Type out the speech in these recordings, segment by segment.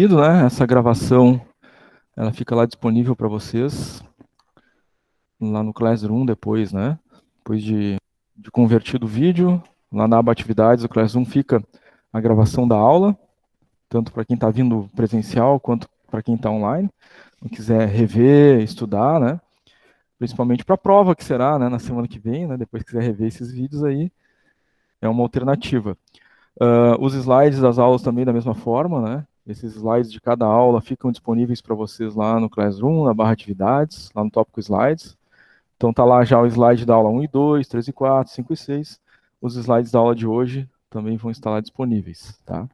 Né? Essa gravação, ela fica lá disponível para vocês, lá no Classroom depois, né? Depois de convertido o vídeo, lá na aba Atividades, o Classroom fica a gravação da aula, tanto para quem está vindo presencial, quanto para quem está online. Quem quiser rever, estudar, né? Principalmente para a prova que será, né, na semana que vem, né? Depois quiser rever esses vídeos aí, é uma alternativa. Os slides das aulas também da mesma forma, né? Esses slides de cada aula ficam disponíveis para vocês lá no Classroom, na barra atividades, lá no tópico slides. Então tá lá já o slide da aula 1 e 2, 3 e 4, 5 e 6. Os slides da aula de hoje também vão estar lá disponíveis, tá?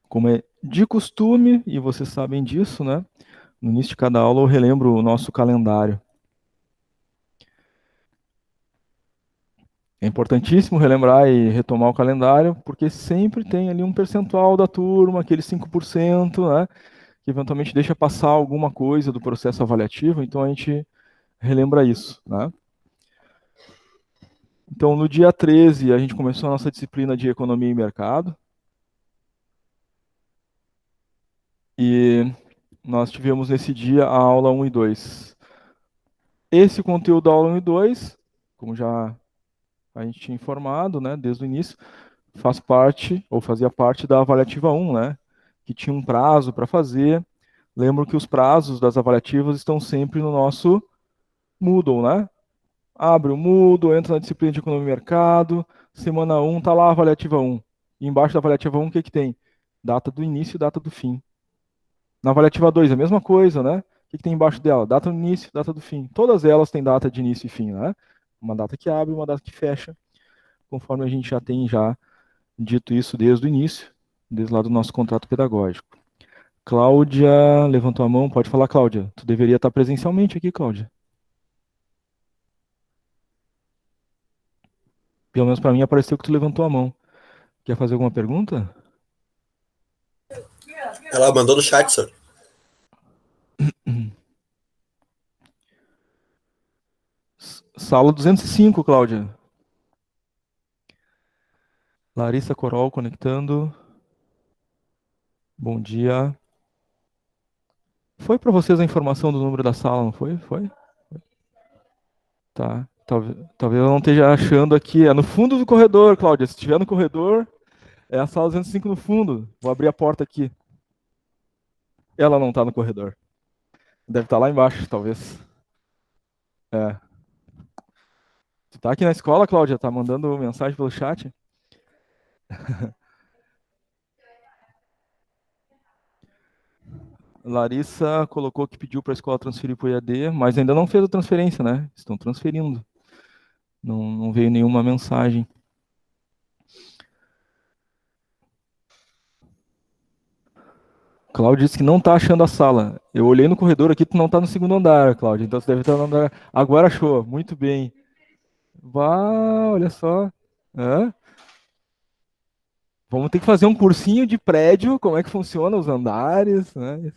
Como é de costume, e vocês sabem disso, né? No início de cada aula eu relembro o nosso calendário. É importantíssimo relembrar e retomar o calendário, porque sempre tem ali um percentual da turma, aquele 5%, né? Que eventualmente deixa passar alguma coisa do processo avaliativo, então a gente relembra isso, né? Então, no dia 13, a gente começou a nossa disciplina de Economia e Mercado, e nós tivemos nesse dia a aula 1 e 2. Esse conteúdo da aula 1 e 2, como já a gente tinha informado, né, desde o início, faz parte, ou fazia parte da avaliativa 1, né, que tinha um prazo para fazer. Lembro que os prazos das avaliativas estão sempre no nosso Moodle, né? Abre o Moodle, entra na disciplina de Economia e Mercado, semana 1, tá lá a avaliativa 1. E embaixo da avaliativa 1, o que que tem? Data do início e data do fim. Na avaliativa 2, a mesma coisa, né? O que que tem embaixo dela? Data do início, data do fim. Todas elas têm data de início e fim, né? Uma data que abre, uma data que fecha, conforme a gente já tem dito isso desde o início, desde lá do nosso contrato pedagógico. Cláudia levantou a mão, pode falar, Cláudia. Tu deveria estar presencialmente aqui, Cláudia. Pelo menos para mim apareceu que tu levantou a mão. Quer fazer alguma pergunta? Ela mandou no chat, senhor. Sala 205, Cláudia. Larissa Corol conectando. Bom dia. Foi para vocês a informação do número da sala, não foi? Foi? Tá. Talvez eu não esteja achando aqui. É no fundo do corredor, Cláudia. Se estiver no corredor, é a sala 205 no fundo. Vou abrir a porta aqui. Ela não está no corredor. Deve estar lá embaixo, talvez. É. Tu tá aqui na escola, Cláudia? Tá mandando mensagem pelo chat? Larissa colocou que pediu para a escola transferir para o EAD, mas ainda não fez a transferência, né? Estão transferindo. Não veio nenhuma mensagem. Cláudio disse que não está achando a sala. Eu olhei no corredor aqui, tu não está no segundo andar, Cláudio. Então você deve estar no andar. Agora achou, muito bem. Vá, olha só. Hã? Vamos ter que fazer um cursinho de prédio, como é que funciona os andares, né?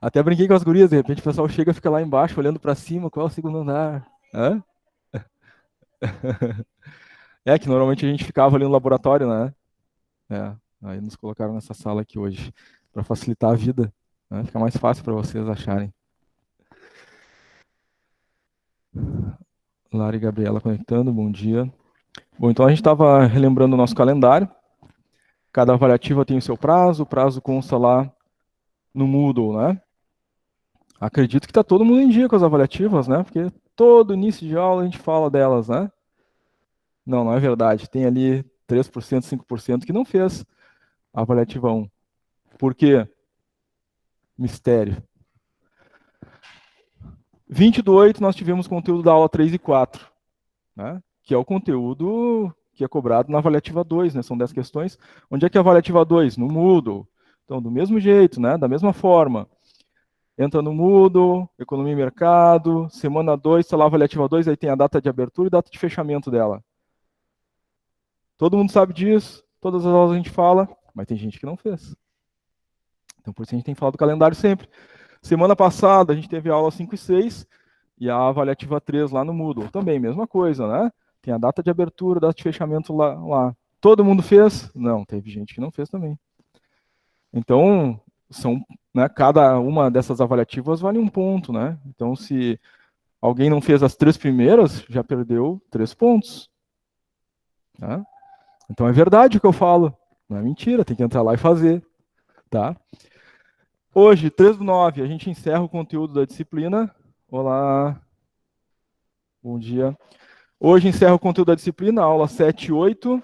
Até brinquei com as gurias, de repente o pessoal chega e fica lá embaixo, olhando para cima, qual é o segundo andar? Hã? É que normalmente a gente ficava ali no laboratório, né? É, aí nos colocaram nessa sala aqui hoje, para facilitar a vida, né? Fica mais fácil para vocês acharem. Lara e Gabriela conectando, bom dia. Bom, então a gente estava relembrando o nosso calendário. Cada avaliativa tem o seu prazo, o prazo consta lá no Moodle, né? Acredito que está todo mundo em dia com as avaliativas, né? Porque todo início de aula a gente fala delas, né? Não, não é verdade. Tem ali 3%, 5% que não fez a avaliativa 1. Por quê? Mistério. 20 do 8 nós tivemos conteúdo da aula 3 e 4, né? Que é o conteúdo que é cobrado na avaliativa 2, né? São 10 questões. Onde é que é a avaliativa 2? No Moodle. Então, do mesmo jeito, né? Da mesma forma. Entra no Moodle, Economia e Mercado, semana 2, está lá a avaliativa 2, aí tem a data de abertura e data de fechamento dela. Todo mundo sabe disso, todas as aulas a gente fala, mas tem gente que não fez. Então, por isso a gente tem falado do calendário sempre. Semana passada, a gente teve a aula 5 e 6 e a avaliativa 3 lá no Moodle. Também, mesma coisa, né? Tem a data de abertura, data de fechamento lá. Todo mundo fez? Não, teve gente que não fez também. Então, são, né, cada uma dessas avaliativas vale um ponto, né? Então, se alguém não fez as três primeiras, já perdeu 3 pontos. Né? Então, é verdade o que eu falo. Não é mentira, tem que entrar lá e fazer. Tá? Hoje, 3/9, a gente encerra o conteúdo da disciplina. Olá, bom dia. Hoje encerra o conteúdo da disciplina, aula 7 e 8.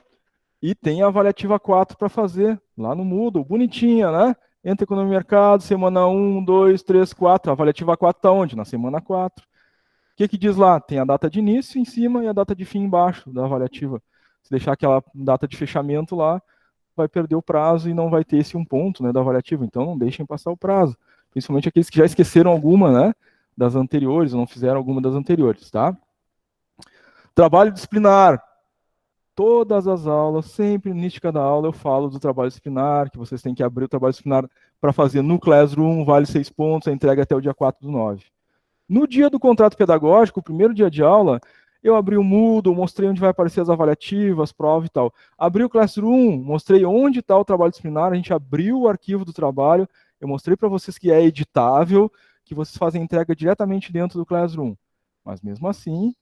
E tem a avaliativa 4 para fazer, lá no Moodle, bonitinha, né? Entra economia e mercado, semana 1, 2, 3, 4. A avaliativa 4 está onde? Na semana 4. O que que diz lá? Tem a data de início em cima e a data de fim embaixo da avaliativa. Se deixar aquela data de fechamento lá, vai perder o prazo e não vai ter esse um ponto, né, da avaliativa. Então não deixem passar o prazo. Principalmente aqueles que já esqueceram alguma, né, das anteriores ou não fizeram alguma das anteriores, tá? Trabalho disciplinar. Todas as aulas, sempre no início de cada aula, eu falo do trabalho disciplinar, que vocês têm que abrir o trabalho disciplinar para fazer no Classroom, vale 6 pontos, a entrega até o dia 4/9. No dia do contrato pedagógico, o primeiro dia de aula, eu abri o Moodle, mostrei onde vai aparecer as avaliativas, prova e tal. Abri o Classroom, mostrei onde está o trabalho disciplinar, a gente abriu o arquivo do trabalho, eu mostrei para vocês que é editável, que vocês fazem entrega diretamente dentro do Classroom. Mas mesmo assim,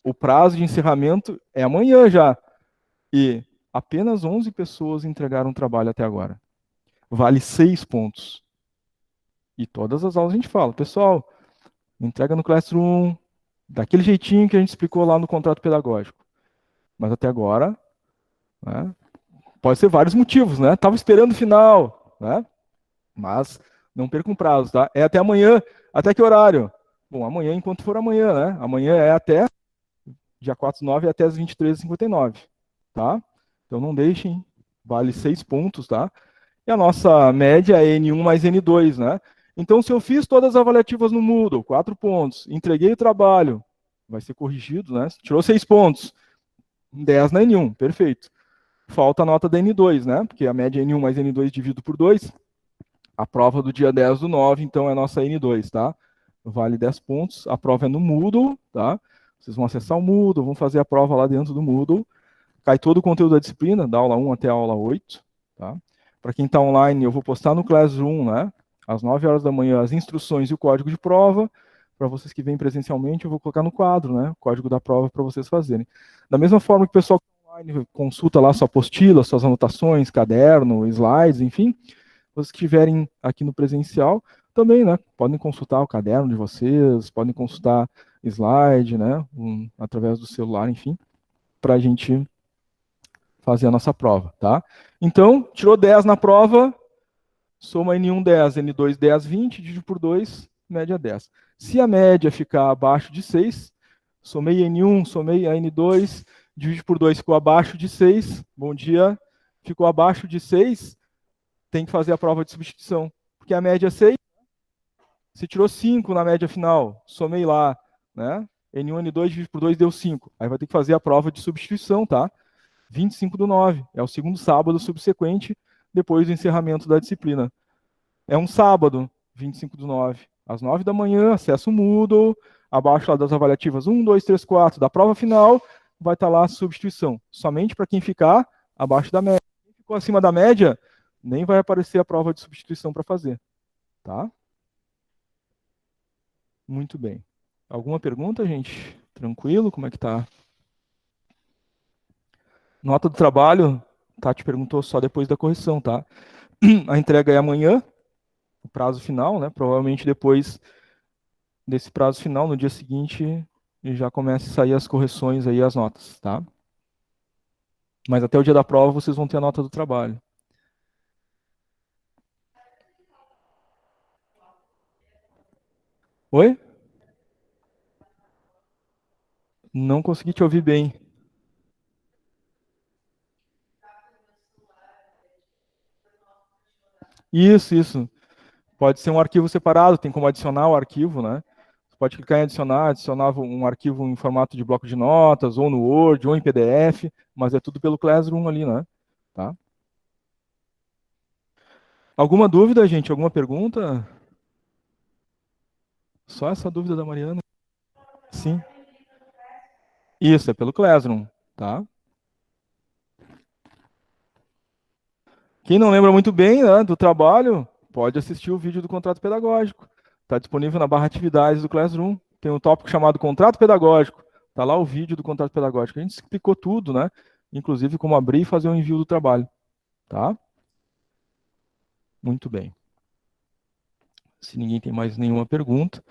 o prazo de encerramento é amanhã já. E apenas 11 pessoas entregaram o trabalho até agora. Vale 6 pontos. E todas as aulas a gente fala, pessoal, entrega no Classroom, daquele jeitinho que a gente explicou lá no contrato pedagógico. Mas até agora, né, pode ser vários motivos, né? Tava esperando o final, né? Mas não percam prazo, tá? É até amanhã. Até que horário? Bom, amanhã enquanto for amanhã, né? Amanhã é até dia 4/9 até as 23h59, tá? Então não deixem, vale 6 pontos, tá? E a nossa média é N1 mais N2, né? Então, se eu fiz todas as avaliativas no Moodle, 4 pontos, entreguei o trabalho, vai ser corrigido, né? Tirou 6 pontos, 10 na N1, perfeito. Falta a nota da N2, né? Porque a média é N1 mais N2 dividido por 2. A prova do dia 10/9, então, é a nossa N2, tá? Vale 10 pontos. A prova é no Moodle, tá? Vocês vão acessar o Moodle, vão fazer a prova lá dentro do Moodle. Cai todo o conteúdo da disciplina, da aula 1 até a aula 8, tá? Para quem está online, eu vou postar no Classroom, né? Às 9 horas da manhã, as instruções e o código de prova. Para vocês que vêm presencialmente, eu vou colocar no quadro, né? O código da prova para vocês fazerem. Da mesma forma que o pessoal online consulta lá sua apostila, suas anotações, caderno, slides, enfim. Vocês que estiverem aqui no presencial, também, né? Podem consultar o caderno de vocês, podem consultar slide, né? Através do celular, enfim, para a gente fazer a nossa prova, tá? Então, tirou 10 na prova, soma N1 10, N2 10, 20, divide por 2, média 10. Se a média ficar abaixo de 6, somei N1, somei a N2, divide por 2, ficou abaixo de 6, bom dia, ficou abaixo de 6, tem que fazer a prova de substituição, porque a média é 6, se tirou 5 na média final, somei lá, né? N1, N2, divide por 2, deu 5. Aí vai ter que fazer a prova de substituição, tá? 25/9, é o segundo sábado subsequente depois do encerramento da disciplina. É um sábado, 25/9, às 9 da manhã, acesso Moodle, abaixo lá das avaliativas 1, 2, 3, 4 da prova final, vai estar lá a substituição. Somente para quem ficar abaixo da média. Quem ficou acima da média, nem vai aparecer a prova de substituição para fazer. Tá? Muito bem. Alguma pergunta, gente? Tranquilo? Como é que tá? Nota do trabalho, Tati perguntou só depois da correção, tá? A entrega é amanhã, o prazo final, né? Provavelmente depois desse prazo final, no dia seguinte, já começa a sair as correções aí, as notas, tá? Mas até o dia da prova vocês vão ter a nota do trabalho. Oi? Não consegui te ouvir bem. Isso. Pode ser um arquivo separado, tem como adicionar o arquivo, né? Você pode clicar em adicionar, adicionar um arquivo em formato de bloco de notas, ou no Word, ou em PDF, mas é tudo pelo Classroom ali, né? Tá? Alguma dúvida, gente? Alguma pergunta? Só essa dúvida da Mariana? Sim. Isso, é pelo Classroom, tá? Quem não lembra muito bem, né, do trabalho, pode assistir o vídeo do contrato pedagógico. Está disponível na barra atividades do Classroom. Tem um tópico chamado contrato pedagógico. Está lá o vídeo do contrato pedagógico. A gente explicou tudo, né? Inclusive como abrir e fazer o envio do trabalho. Tá? Muito bem. Se ninguém tem mais nenhuma pergunta,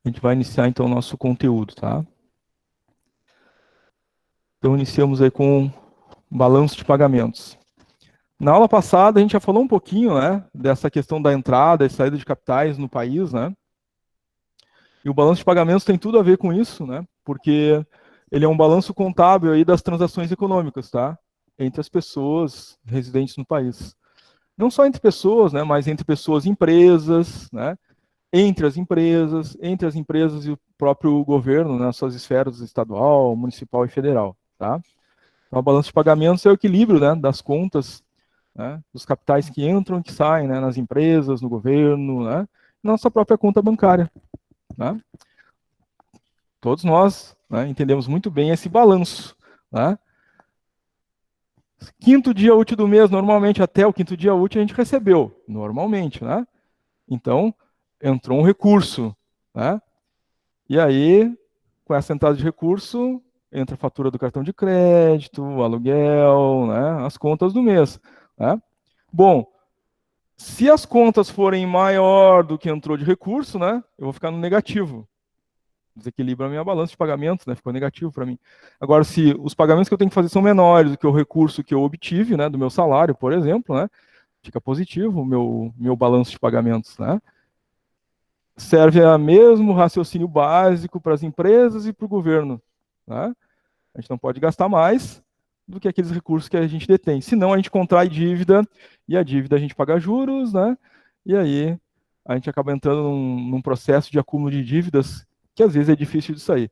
a gente vai iniciar então o nosso conteúdo, tá? Então iniciamos aí com balanço de pagamentos. Na aula passada a gente já falou um pouquinho, né, dessa questão da entrada e saída de capitais no país, né? E o balanço de pagamentos tem tudo a ver com isso, né? Porque ele é um balanço contábil aí das transações econômicas, tá? Entre as pessoas residentes no país. Não só entre pessoas, né, mas entre pessoas e empresas, né? Entre as empresas e o próprio governo, nas suas esferas estadual, municipal e federal, tá? Então, o balanço de pagamentos é o equilíbrio, né, das contas, né, dos capitais que entram e que saem, né, nas empresas, no governo, né, na nossa própria conta bancária, né? Todos nós, né, entendemos muito bem esse balanço, né? Quinto dia útil do mês, normalmente até o quinto dia útil a gente recebeu, normalmente, né? Então, entrou um recurso, né? E aí, com essa entrada de recurso, entra a fatura do cartão de crédito, o aluguel, né? As contas do mês, né? Bom, se as contas forem maior do que entrou de recurso, né? Eu vou ficar no negativo. Desequilibra a minha balança de pagamentos, né? Ficou negativo para mim. Agora, se os pagamentos que eu tenho que fazer são menores do que o recurso que eu obtive, né, do meu salário, por exemplo, né, fica positivo o meu balanço de pagamentos, né? Serve a mesmo raciocínio básico para as empresas e para o governo, né? A gente não pode gastar mais do que aqueles recursos que a gente detém. Senão a gente contrai dívida e a dívida a gente paga juros, né? E aí a gente acaba entrando num processo de acúmulo de dívidas que às vezes é difícil de sair.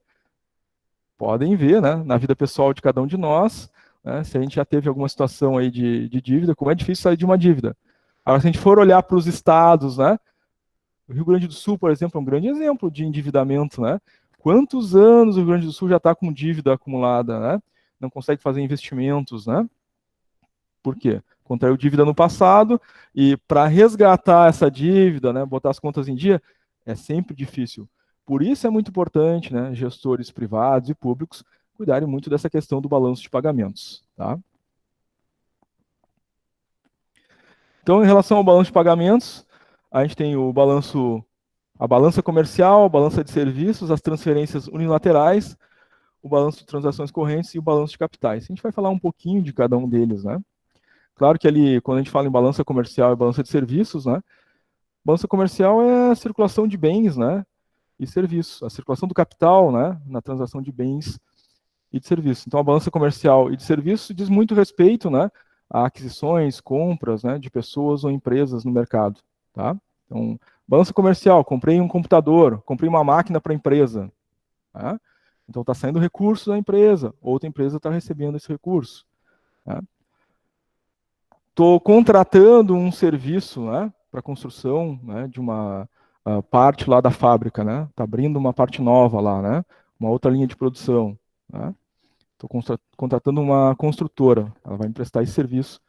Podem ver, né, na vida pessoal de cada um de nós, né, se a gente já teve alguma situação aí de dívida, como é difícil sair de uma dívida. Agora, se a gente for olhar para os estados, né, o Rio Grande do Sul, por exemplo, é um grande exemplo de endividamento, né? Quantos anos o Rio Grande do Sul já está com dívida acumulada, né? Não consegue fazer investimentos, né? Por quê? Contraiu dívida no passado e para resgatar essa dívida, né, botar as contas em dia, é sempre difícil. Por isso é muito importante, né, gestores privados e públicos cuidarem muito dessa questão do balanço de pagamentos, tá? Então, em relação ao balanço de pagamentos, a gente tem o balanço, a balança comercial, a balança de serviços, as transferências unilaterais, o balanço de transações correntes e o balanço de capitais. A gente vai falar um pouquinho de cada um deles, né? Claro que ali, quando a gente fala em balança comercial e balança de serviços, né? Balança comercial é a circulação de bens, né? E serviços. A circulação do capital, né? Na transação de bens e de serviços. Então, a balança comercial e de serviços diz muito respeito, né? A aquisições, compras, né? De pessoas ou empresas no mercado, tá? Então, balança comercial, comprei um computador, comprei uma máquina para a empresa, tá? Então, está saindo recurso da empresa, outra empresa está recebendo esse recurso, tá? Estou contratando um serviço, né, para construção, né, de uma parte lá da fábrica, né? Está abrindo uma parte nova lá, né? Uma outra linha de produção, né? Estou contratando uma construtora, ela vai me prestar esse serviço.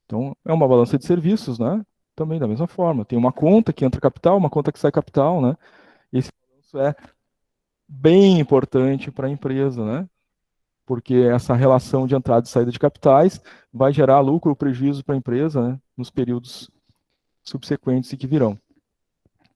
Então, é uma balança de serviços, né? Também da mesma forma. Tem uma conta que entra capital, uma conta que sai capital, né? E esse balanço é bem importante para a empresa, né? Porque essa relação de entrada e saída de capitais vai gerar lucro ou prejuízo para a empresa, né, nos períodos subsequentes e que virão.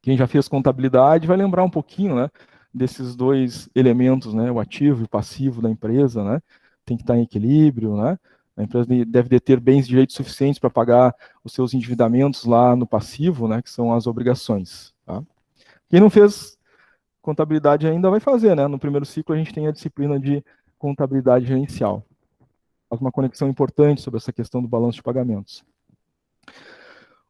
Quem já fez contabilidade vai lembrar um pouquinho, né, desses dois elementos, né, o ativo e o passivo da empresa, né, tem que estar em equilíbrio, né, a empresa deve ter bens de direitos suficientes para pagar os seus endividamentos lá no passivo, né, que são as obrigações. Tá? Quem não fez contabilidade ainda vai fazer, né, no primeiro ciclo a gente tem a disciplina de contabilidade gerencial. Faz uma conexão importante sobre essa questão do balanço de pagamentos.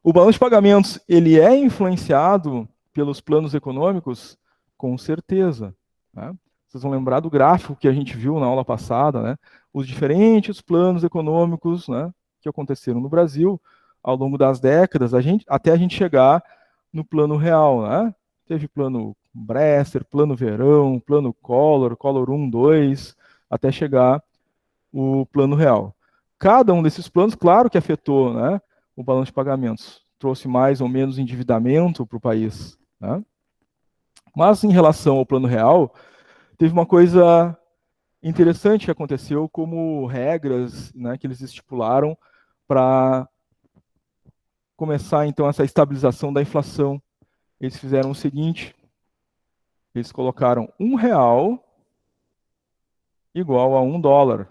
O balanço de pagamentos, ele é influenciado pelos planos econômicos? Com certeza. Né? Vocês vão lembrar do gráfico que a gente viu na aula passada, né? Os diferentes planos econômicos, né, que aconteceram no Brasil ao longo das décadas, até a gente chegar no plano real. Né? Teve plano Bresser, plano Verão, plano Collor, Collor 1, 2, até chegar o plano real. Cada um desses planos, claro que afetou, né, o balanço de pagamentos? Trouxe mais ou menos endividamento para o país, né? Mas em relação ao Plano Real, teve uma coisa interessante que aconteceu, como regras, né, que eles estipularam para começar então essa estabilização da inflação. Eles fizeram o seguinte: eles colocaram R$ 1 igual a US$ 1.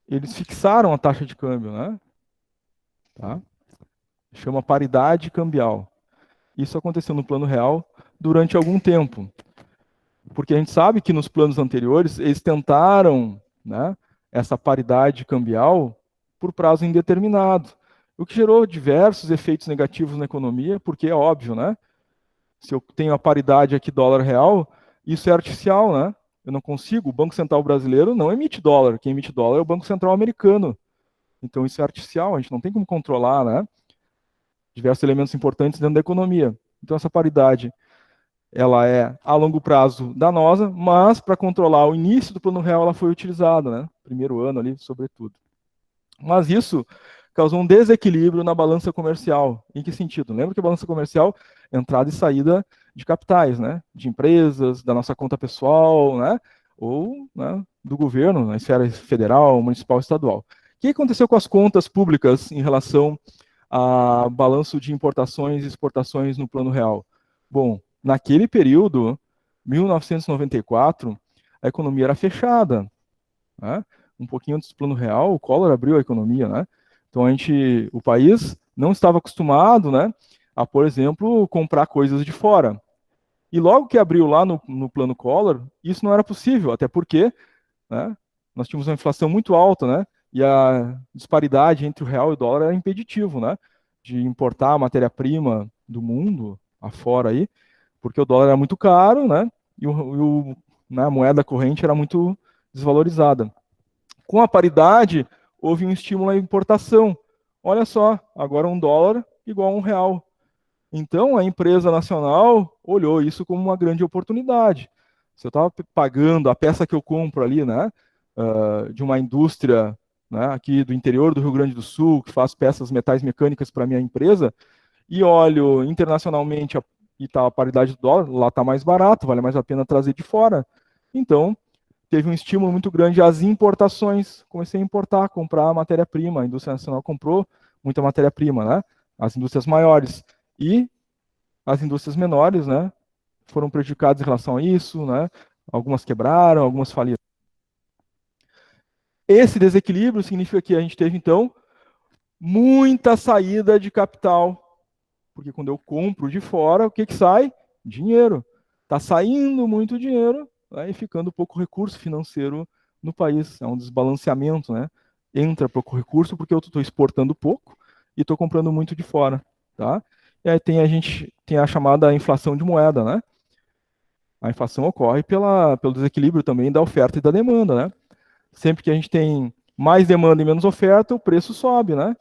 Eles fixaram a taxa de câmbio, né? Tá? Chama paridade cambial. Isso aconteceu no Plano Real durante algum tempo, porque a gente sabe que nos planos anteriores eles tentaram, né, essa paridade cambial por prazo indeterminado, o que gerou diversos efeitos negativos na economia, porque é óbvio, né? Se eu tenho a paridade aqui dólar-real, isso é artificial, né? Eu não consigo, o Banco Central brasileiro não emite dólar, quem emite dólar é o Banco Central americano. Então isso é artificial, a gente não tem como controlar, né? Diversos elementos importantes dentro da economia. Então essa paridade, ela é a longo prazo danosa, mas para controlar o início do Plano Real ela foi utilizada, né? Primeiro ano ali, sobretudo. Mas isso causou um desequilíbrio na balança comercial. Em que sentido? Lembra que a balança comercial é entrada e saída de capitais, né? De empresas, da nossa conta pessoal, né? Ou, né, do governo, na esfera federal, municipal, estadual. O que aconteceu com as contas públicas em relação a balanço de importações e exportações no Plano Real? Bom, naquele período, 1994, a economia era fechada, né? Um pouquinho antes do Plano Real, o Collor abriu a economia, né? Então o país não estava acostumado, né, a, por exemplo, comprar coisas de fora. E logo que abriu lá no Plano Collor, isso não era possível, até porque, né, nós tínhamos uma inflação muito alta, né? E a disparidade entre o real e o dólar era impeditivo, né? De importar matéria-prima do mundo afora aí, porque o dólar era muito caro, né? Né, a moeda corrente era muito desvalorizada. Com a paridade, houve um estímulo à importação. Olha só, agora US$ 1 igual a R$ 1. Então, a empresa nacional olhou isso como uma grande oportunidade. Se eu estava pagando a peça que eu compro ali, né, de uma indústria, né, aqui do interior do Rio Grande do Sul, que faz peças metais mecânicas para a minha empresa, e olho internacionalmente e está a paridade do dólar, lá está mais barato, vale mais a pena trazer de fora. Então, teve um estímulo muito grande às importações. Comecei a importar, comprar matéria-prima. A indústria nacional comprou muita matéria-prima, né? As indústrias maiores. E as indústrias menores, né, foram prejudicadas em relação a isso, né? Algumas quebraram, algumas faliram. Esse desequilíbrio significa que a gente teve, então, muita saída de capital. Porque quando eu compro de fora, o que que sai? Dinheiro. Está saindo muito dinheiro, né, e ficando pouco recurso financeiro no país. É um desbalanceamento, né? Entra pouco recurso porque eu estou exportando pouco e estou comprando muito de fora, tá? E aí a gente tem a chamada inflação de moeda, né? A inflação ocorre pelo desequilíbrio também da oferta e da demanda, né? Sempre que a gente tem mais demanda e menos oferta, o preço sobe, né?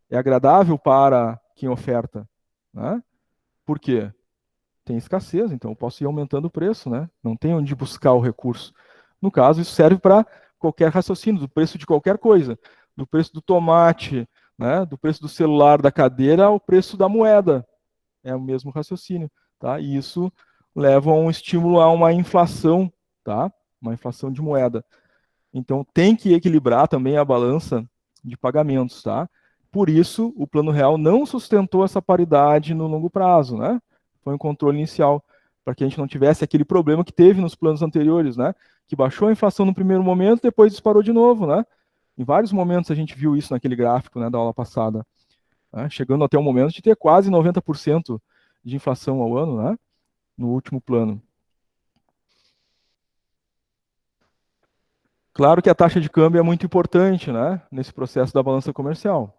É agradável para quem oferta, né? Por quê? Tem escassez, então eu posso ir aumentando o preço, né? Não tem onde buscar o recurso. No caso, isso serve para qualquer raciocínio, do preço de qualquer coisa, do preço do tomate, né? Do preço do celular, da cadeira, ao preço da moeda. É o mesmo raciocínio, tá? E isso leva a um estímulo a uma inflação, tá? Uma inflação de moeda. Então tem que equilibrar também a balança de pagamentos, tá? Por isso, o Plano Real não sustentou essa paridade no longo prazo, né? Foi um controle inicial, para que a gente não tivesse aquele problema que teve nos planos anteriores, né? Que baixou a inflação no primeiro momento, depois disparou de novo, né? Em vários momentos a gente viu isso naquele gráfico, né, da aula passada, né? Chegando até o momento de ter quase 90% de inflação ao ano, né? No último plano. Claro que a taxa de câmbio é muito importante, né, nesse processo da balança comercial.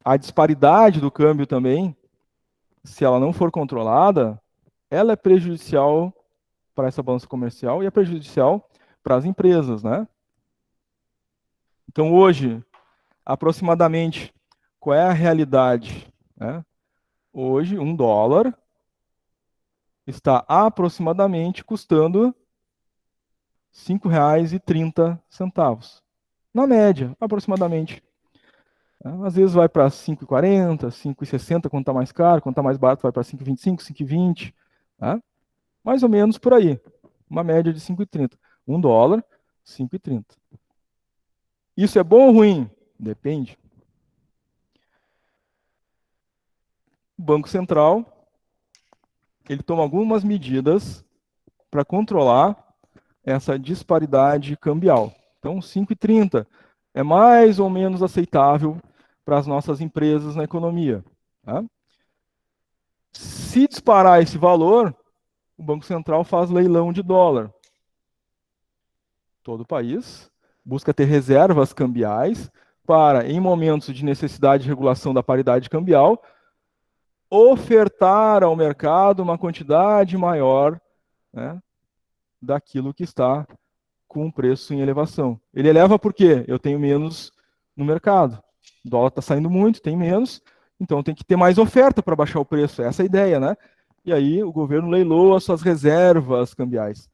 A disparidade do câmbio também, se ela não for controlada, ela é prejudicial para essa balança comercial e é prejudicial para as empresas, né? Então, hoje, aproximadamente, qual é a realidade, né? Hoje, US$ 1 está aproximadamente custando R$ 5,30. na média, aproximadamente. Às vezes vai para 5,40, 5,60 quando está mais caro, quando está mais barato vai para 5,25, 5,20, tá? Mais ou menos por aí. Uma média de 5,30. $1, 5,30. Isso é bom ou ruim? Depende. O Banco Central, ele toma algumas medidas para controlar essa disparidade cambial. Então, 5,30 é mais ou menos aceitável para as nossas empresas na economia. Tá? Se disparar esse valor, o Banco Central faz leilão de dólar. Todo o país busca ter reservas cambiais para, em momentos de necessidade de regulação da paridade cambial, ofertar ao mercado uma quantidade maior, né, daquilo que está com o preço em elevação. Ele eleva por quê? Eu tenho menos no mercado. O dólar está saindo muito, tem menos, então tem que ter mais oferta para baixar o preço. Essa é a ideia, né? E aí o governo leiloa as suas reservas cambiais.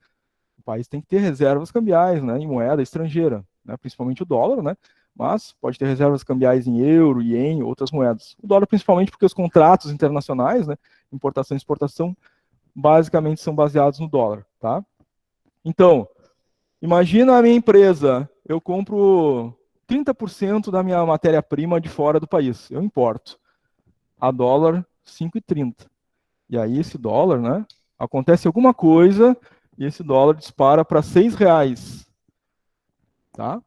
O país tem que ter reservas cambiais, né, em moeda estrangeira, né, principalmente o dólar, né? Mas pode ter reservas cambiais em euro, ien, outras moedas. O dólar principalmente porque os contratos internacionais, né, importação e exportação, basicamente são baseados no dólar, tá? Então, imagina a minha empresa, eu compro 30% da minha matéria-prima de fora do país, eu importo a dólar 5,30. E aí esse dólar, né, acontece alguma coisa e esse dólar dispara para R$ 6, tá?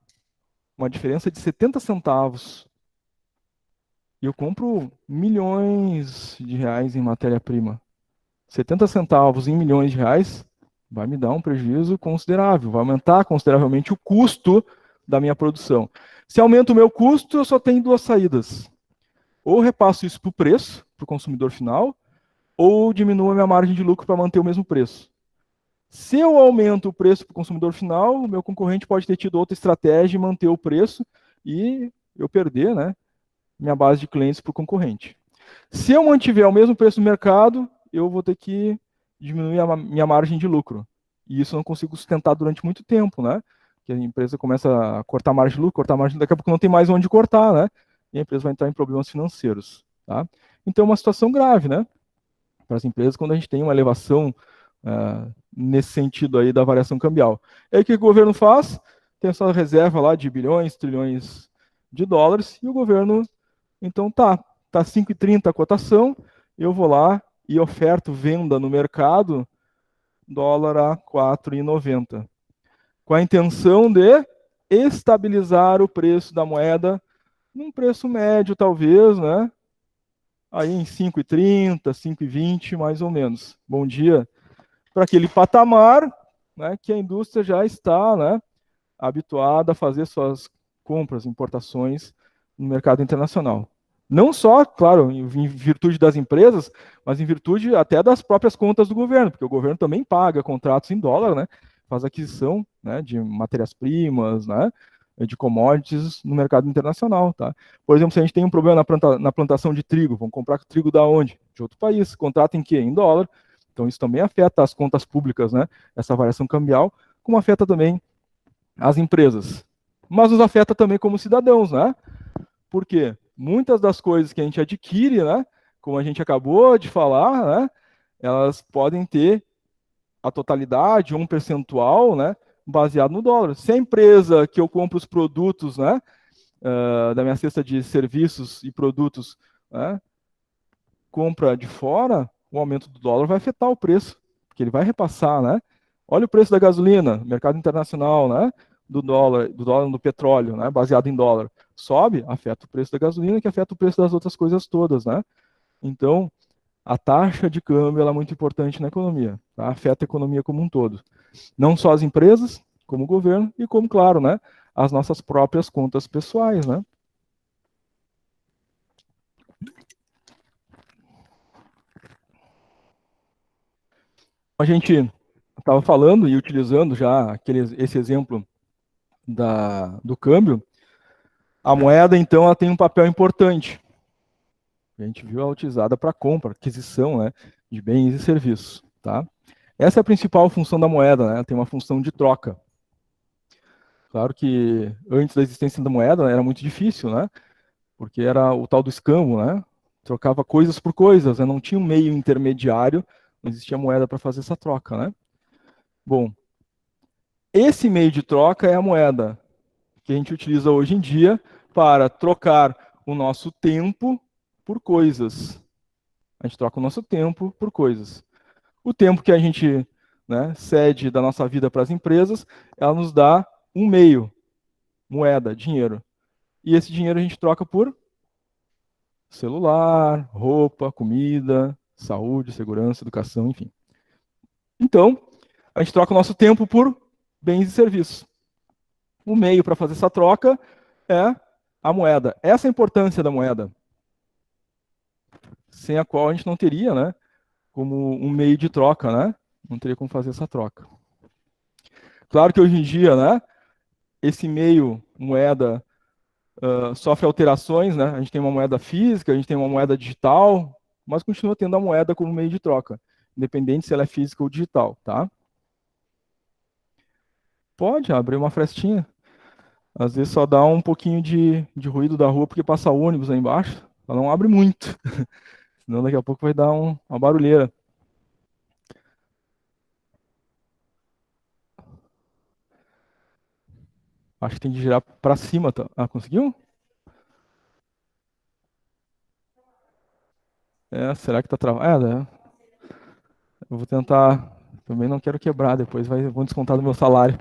Uma diferença de 70 centavos. E eu compro milhões de reais em matéria-prima. 70 centavos em milhões de reais vai me dar um prejuízo considerável, vai aumentar consideravelmente o custo da minha produção. Se aumenta o meu custo, eu só tenho duas saídas. Ou repasso isso para o preço, para o consumidor final, ou diminuo a minha margem de lucro para manter o mesmo preço. Se eu aumento o preço para o consumidor final, o meu concorrente pode ter tido outra estratégia e manter o preço e eu perder, né, minha base de clientes para o concorrente. Se eu mantiver o mesmo preço no mercado, eu vou ter que diminuir a minha margem de lucro. E isso eu não consigo sustentar durante muito tempo, né? Que a empresa começa a cortar a margem de lucro, cortar a margem, daqui a pouco não tem mais onde cortar, né? E a empresa vai entrar em problemas financeiros, tá? Então é uma situação grave, né? Para as empresas quando a gente tem uma elevação nesse sentido aí da variação cambial. E aí o que o governo faz? Tem essa reserva lá de bilhões, trilhões de dólares, e o governo, então tá 5,30 a cotação, eu vou lá e oferto venda no mercado dólar a 4,90, com a intenção de estabilizar o preço da moeda num preço médio, talvez, né? Aí em 5,30, 5,20, mais ou menos. Bom dia. Para aquele patamar, né, que a indústria já está, né, habituada a fazer suas compras, importações no mercado internacional. Não só, claro, em virtude das empresas, mas em virtude até das próprias contas do governo, porque o governo também paga contratos em dólar, né, faz aquisição, né, de matérias-primas, né, de commodities no mercado internacional, tá? Por exemplo, se a gente tem um problema na plantação de trigo, vamos comprar trigo da onde? De outro país, contrato em quê? Em dólar. Então isso também afeta as contas públicas, né, essa variação cambial, como afeta também as empresas. Mas nos afeta também como cidadãos, né? Porque muitas das coisas que a gente adquire, né, como a gente acabou de falar, né, elas podem ter a totalidade, um percentual, né, baseado no dólar. Se a empresa que eu compro os produtos, né, da minha cesta de serviços e produtos, né, compra de fora, o aumento do dólar vai afetar o preço, porque ele vai repassar, né? Olha o preço da gasolina, mercado internacional, né? Do dólar no petróleo, né? Baseado em dólar. Sobe, afeta o preço da gasolina, que afeta o preço das outras coisas todas, né? Então, a taxa de câmbio ela é muito importante na economia, tá? Afeta a economia como um todo. Não só as empresas, como o governo e como, claro, né? As nossas próprias contas pessoais, né? A gente estava falando e utilizando já esse exemplo do câmbio, a moeda, então, ela tem um papel importante. A gente viu ela utilizada para compra, aquisição, né, de bens e serviços. Tá? Essa é a principal função da moeda, né? Ela tem uma função de troca. Claro que antes da existência da moeda era muito difícil, né? Porque era o tal do escambo, né? Trocava coisas por coisas, né? Não tinha um meio intermediário, não existia moeda para fazer essa troca, né? Bom, esse meio de troca é a moeda que a gente utiliza hoje em dia para trocar o nosso tempo por coisas. A gente troca o nosso tempo por coisas. O tempo que a gente, né, cede da nossa vida para as empresas, ela nos dá um meio, moeda, dinheiro. E esse dinheiro a gente troca por celular, roupa, comida, saúde, segurança, educação, enfim. Então, a gente troca o nosso tempo por bens e serviços. O meio para fazer essa troca é a moeda. Essa é a importância da moeda, sem a qual a gente não teria, né, como um meio de troca, né? Não teria como fazer essa troca. Claro que hoje em dia, né, esse meio moeda sofre alterações, né? A gente tem uma moeda física, a gente tem uma moeda digital, mas continua tendo a moeda como meio de troca, independente se ela é física ou digital, tá? Pode abrir uma frestinha. Às vezes só dá um pouquinho de ruído da rua porque passa ônibus aí embaixo. Ela não abre muito, senão daqui a pouco vai dar uma barulheira. Acho que tem que girar para cima, tá? Ah, conseguiu? Será que tá travado? Eu vou tentar. Também não quero quebrar, depois vão descontar do meu salário.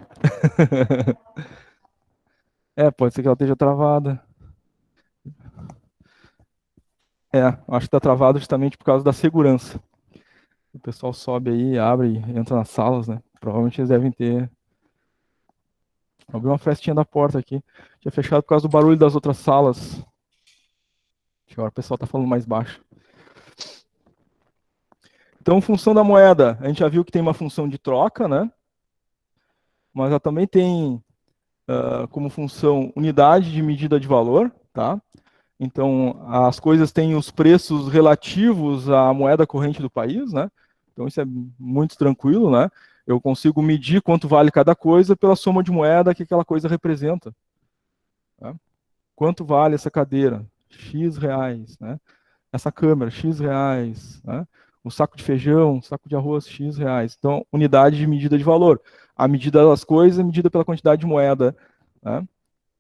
Pode ser que ela esteja travada. Acho que tá travado justamente por causa da segurança. O pessoal sobe aí, abre e entra nas salas, né? Provavelmente eles devem ter. Abriu uma frestinha da porta aqui. Tinha fechado por causa do barulho das outras salas. Acho que agora o pessoal tá falando mais baixo. Então, função da moeda, a gente já viu que tem uma função de troca, né? Mas ela também tem como função unidade de medida de valor, tá? Então, as coisas têm os preços relativos à moeda corrente do país, né? Então, isso é muito tranquilo, né? Eu consigo medir quanto vale cada coisa pela soma de moeda que aquela coisa representa. Tá? Quanto vale essa cadeira? X reais, né? Essa câmera, X reais, né? Um saco de feijão, um saco de arroz, X reais. Então, unidade de medida de valor. A medida das coisas é medida pela quantidade de moeda, né,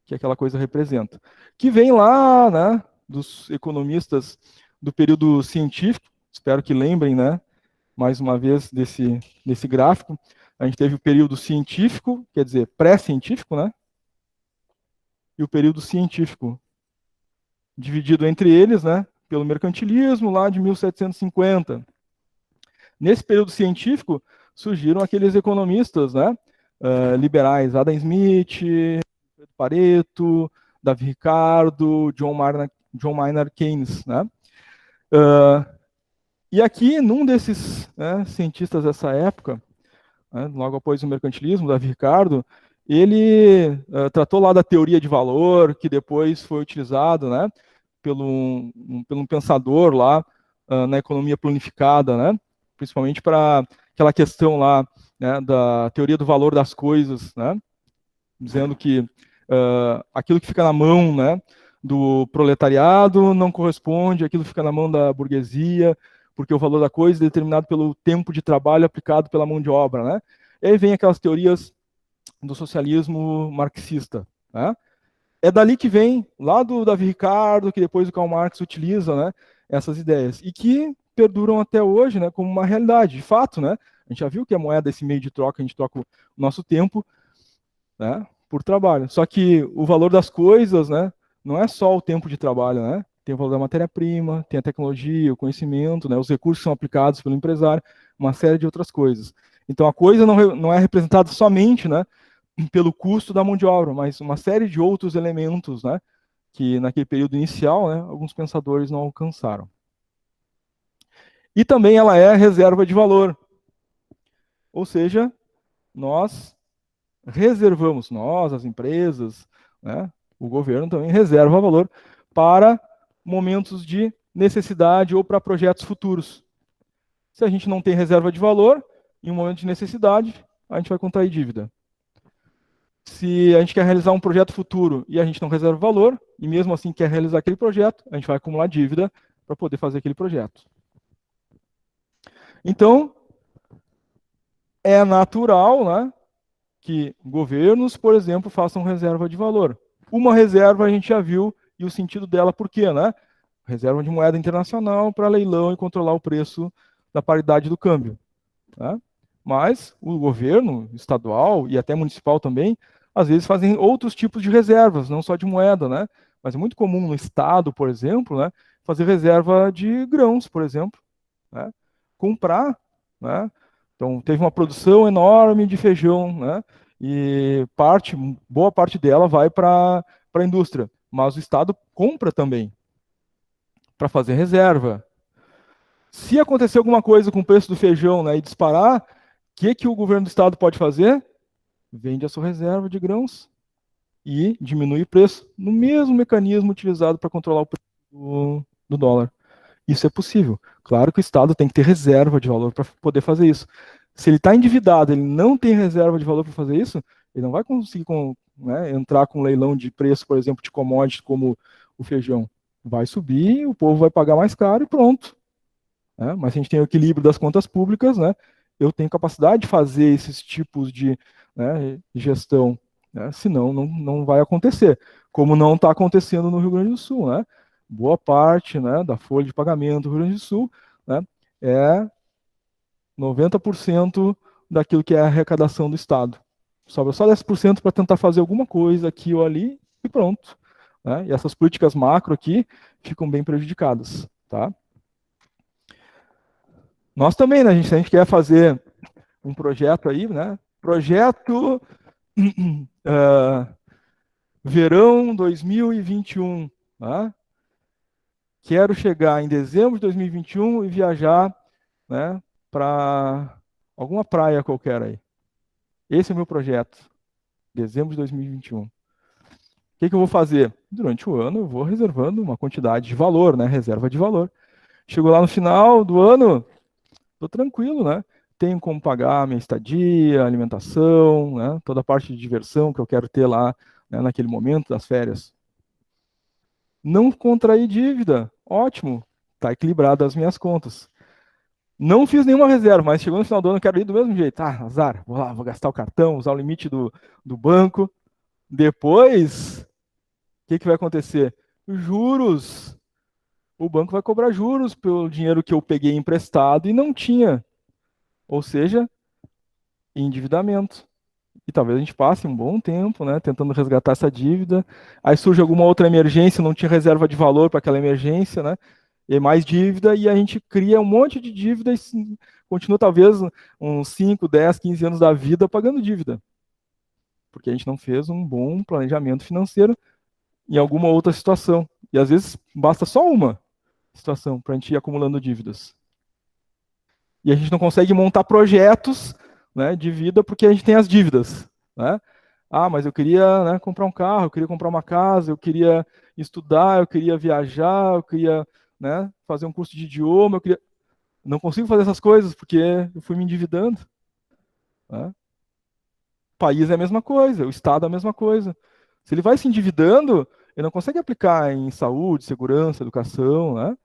que aquela coisa representa. Que vem lá, né, dos economistas do período científico, espero que lembrem, né, mais uma vez desse gráfico. A gente teve o período científico, quer dizer, pré-científico, né, e o período científico, dividido entre eles, né, pelo mercantilismo lá de 1750. Nesse período científico, surgiram aqueles economistas, né, liberais, Adam Smith, Pareto, Davi Ricardo, John Maynard Keynes, né? E aqui, num desses, né, cientistas dessa época, né, logo após o mercantilismo, Davi Ricardo, ele tratou lá da teoria de valor, que depois foi utilizado, né, pelo um pensador lá na economia planificada, né, principalmente para aquela questão lá, né, da teoria do valor das coisas, né, dizendo que aquilo que fica na mão, né, do proletariado não corresponde àquilo que fica na mão da burguesia, porque o valor da coisa é determinado pelo tempo de trabalho aplicado pela mão de obra, né? E aí vem aquelas teorias do socialismo marxista, né? É dali que vem, lá do Davi Ricardo, que depois o Karl Marx utiliza, né, essas ideias, e que perduram até hoje, né, como uma realidade, de fato, né? A gente já viu que a moeda é esse meio de troca, a gente troca o nosso tempo, né, por trabalho. Só que o valor das coisas, né, não é só o tempo de trabalho, né? Tem o valor da matéria-prima, tem a tecnologia, o conhecimento, né, os recursos que são aplicados pelo empresário, uma série de outras coisas. Então a coisa não é representada somente, né, pelo custo da mão de obra, mas uma série de outros elementos, né, que naquele período inicial, né, alguns pensadores não alcançaram. E também ela é reserva de valor, ou seja, nós reservamos, nós, as empresas, né, o governo também reserva valor para momentos de necessidade ou para projetos futuros. Se a gente não tem reserva de valor, em um momento de necessidade, a gente vai contrair dívida. Se a gente quer realizar um projeto futuro e a gente não reserva valor, e mesmo assim quer realizar aquele projeto, a gente vai acumular dívida para poder fazer aquele projeto. Então, é natural, né, que governos, por exemplo, façam reserva de valor. Uma reserva a gente já viu e o sentido dela por quê, né? Reserva de moeda internacional para leilão e controlar o preço da paridade do câmbio. Né? Mas o governo estadual e até municipal também, às vezes fazem outros tipos de reservas, não só de moeda, né? Mas é muito comum no estado, por exemplo, né, fazer reserva de grãos, por exemplo, né? Comprar, né? Então teve uma produção enorme de feijão, né? E boa parte dela vai para a indústria, mas o estado compra também para fazer reserva. Se acontecer alguma coisa com o preço do feijão, né, e disparar, o que o governo do estado pode fazer? Vende a sua reserva de grãos e diminui o preço no mesmo mecanismo utilizado para controlar o preço do dólar. Isso é possível. Claro que o estado tem que ter reserva de valor para poder fazer isso. Se ele está endividado, ele não tem reserva de valor para fazer isso, ele não vai conseguir né, entrar com um leilão de preço, por exemplo, de commodities como o feijão. Vai subir, o povo vai pagar mais caro e pronto. Né? Mas se a gente tem o equilíbrio das contas públicas, né, eu tenho capacidade de fazer esses tipos de, né, gestão, né, senão não vai acontecer, como não está acontecendo no Rio Grande do Sul. Né? Boa parte, né, da folha de pagamento do Rio Grande do Sul, né, é 90% daquilo que é a arrecadação do Estado. Sobra só 10% para tentar fazer alguma coisa aqui ou ali e pronto. Né? E essas políticas macro aqui ficam bem prejudicadas. Tá? Nós também, né? Se a gente quer fazer um projeto aí, né? Projeto verão 2021. Tá? Quero chegar em dezembro de 2021 e viajar, né, para alguma praia qualquer aí. Esse é o meu projeto. Dezembro de 2021. O que eu vou fazer? Durante o ano eu vou reservando uma quantidade de valor, né? Reserva de valor. Chegou lá no final do ano, tô tranquilo, né? Tenho como pagar a minha estadia, alimentação, né? Toda a parte de diversão que eu quero ter lá, né, naquele momento das férias. Não contrair dívida, ótimo, tá equilibrado as minhas contas. Não fiz nenhuma reserva, mas chegou no final do ano, eu quero ir do mesmo jeito. Ah, azar, vou lá, vou gastar o cartão, usar o limite do banco. Depois, o que vai acontecer? Juros. O banco vai cobrar juros pelo dinheiro que eu peguei emprestado e não tinha. Ou seja, endividamento. E talvez a gente passe um bom tempo, né, tentando resgatar essa dívida. Aí surge alguma outra emergência, não tinha reserva de valor para aquela emergência, né? E mais dívida, e a gente cria um monte de dívida e continua talvez uns 5, 10, 15 anos da vida pagando dívida. Porque a gente não fez um bom planejamento financeiro em alguma outra situação. E às vezes basta só uma situação para a gente ir acumulando dívidas. E a gente não consegue montar projetos, né, de vida porque a gente tem as dívidas. Né? Ah, mas eu queria, né, comprar um carro, eu queria comprar uma casa, eu queria estudar, eu queria viajar, eu queria, né, fazer um curso de idioma, eu queria... Não consigo fazer essas coisas porque eu fui me endividando. Né? O país é a mesma coisa, o Estado é a mesma coisa. Se ele vai se endividando, ele não consegue aplicar em saúde, segurança, educação, né?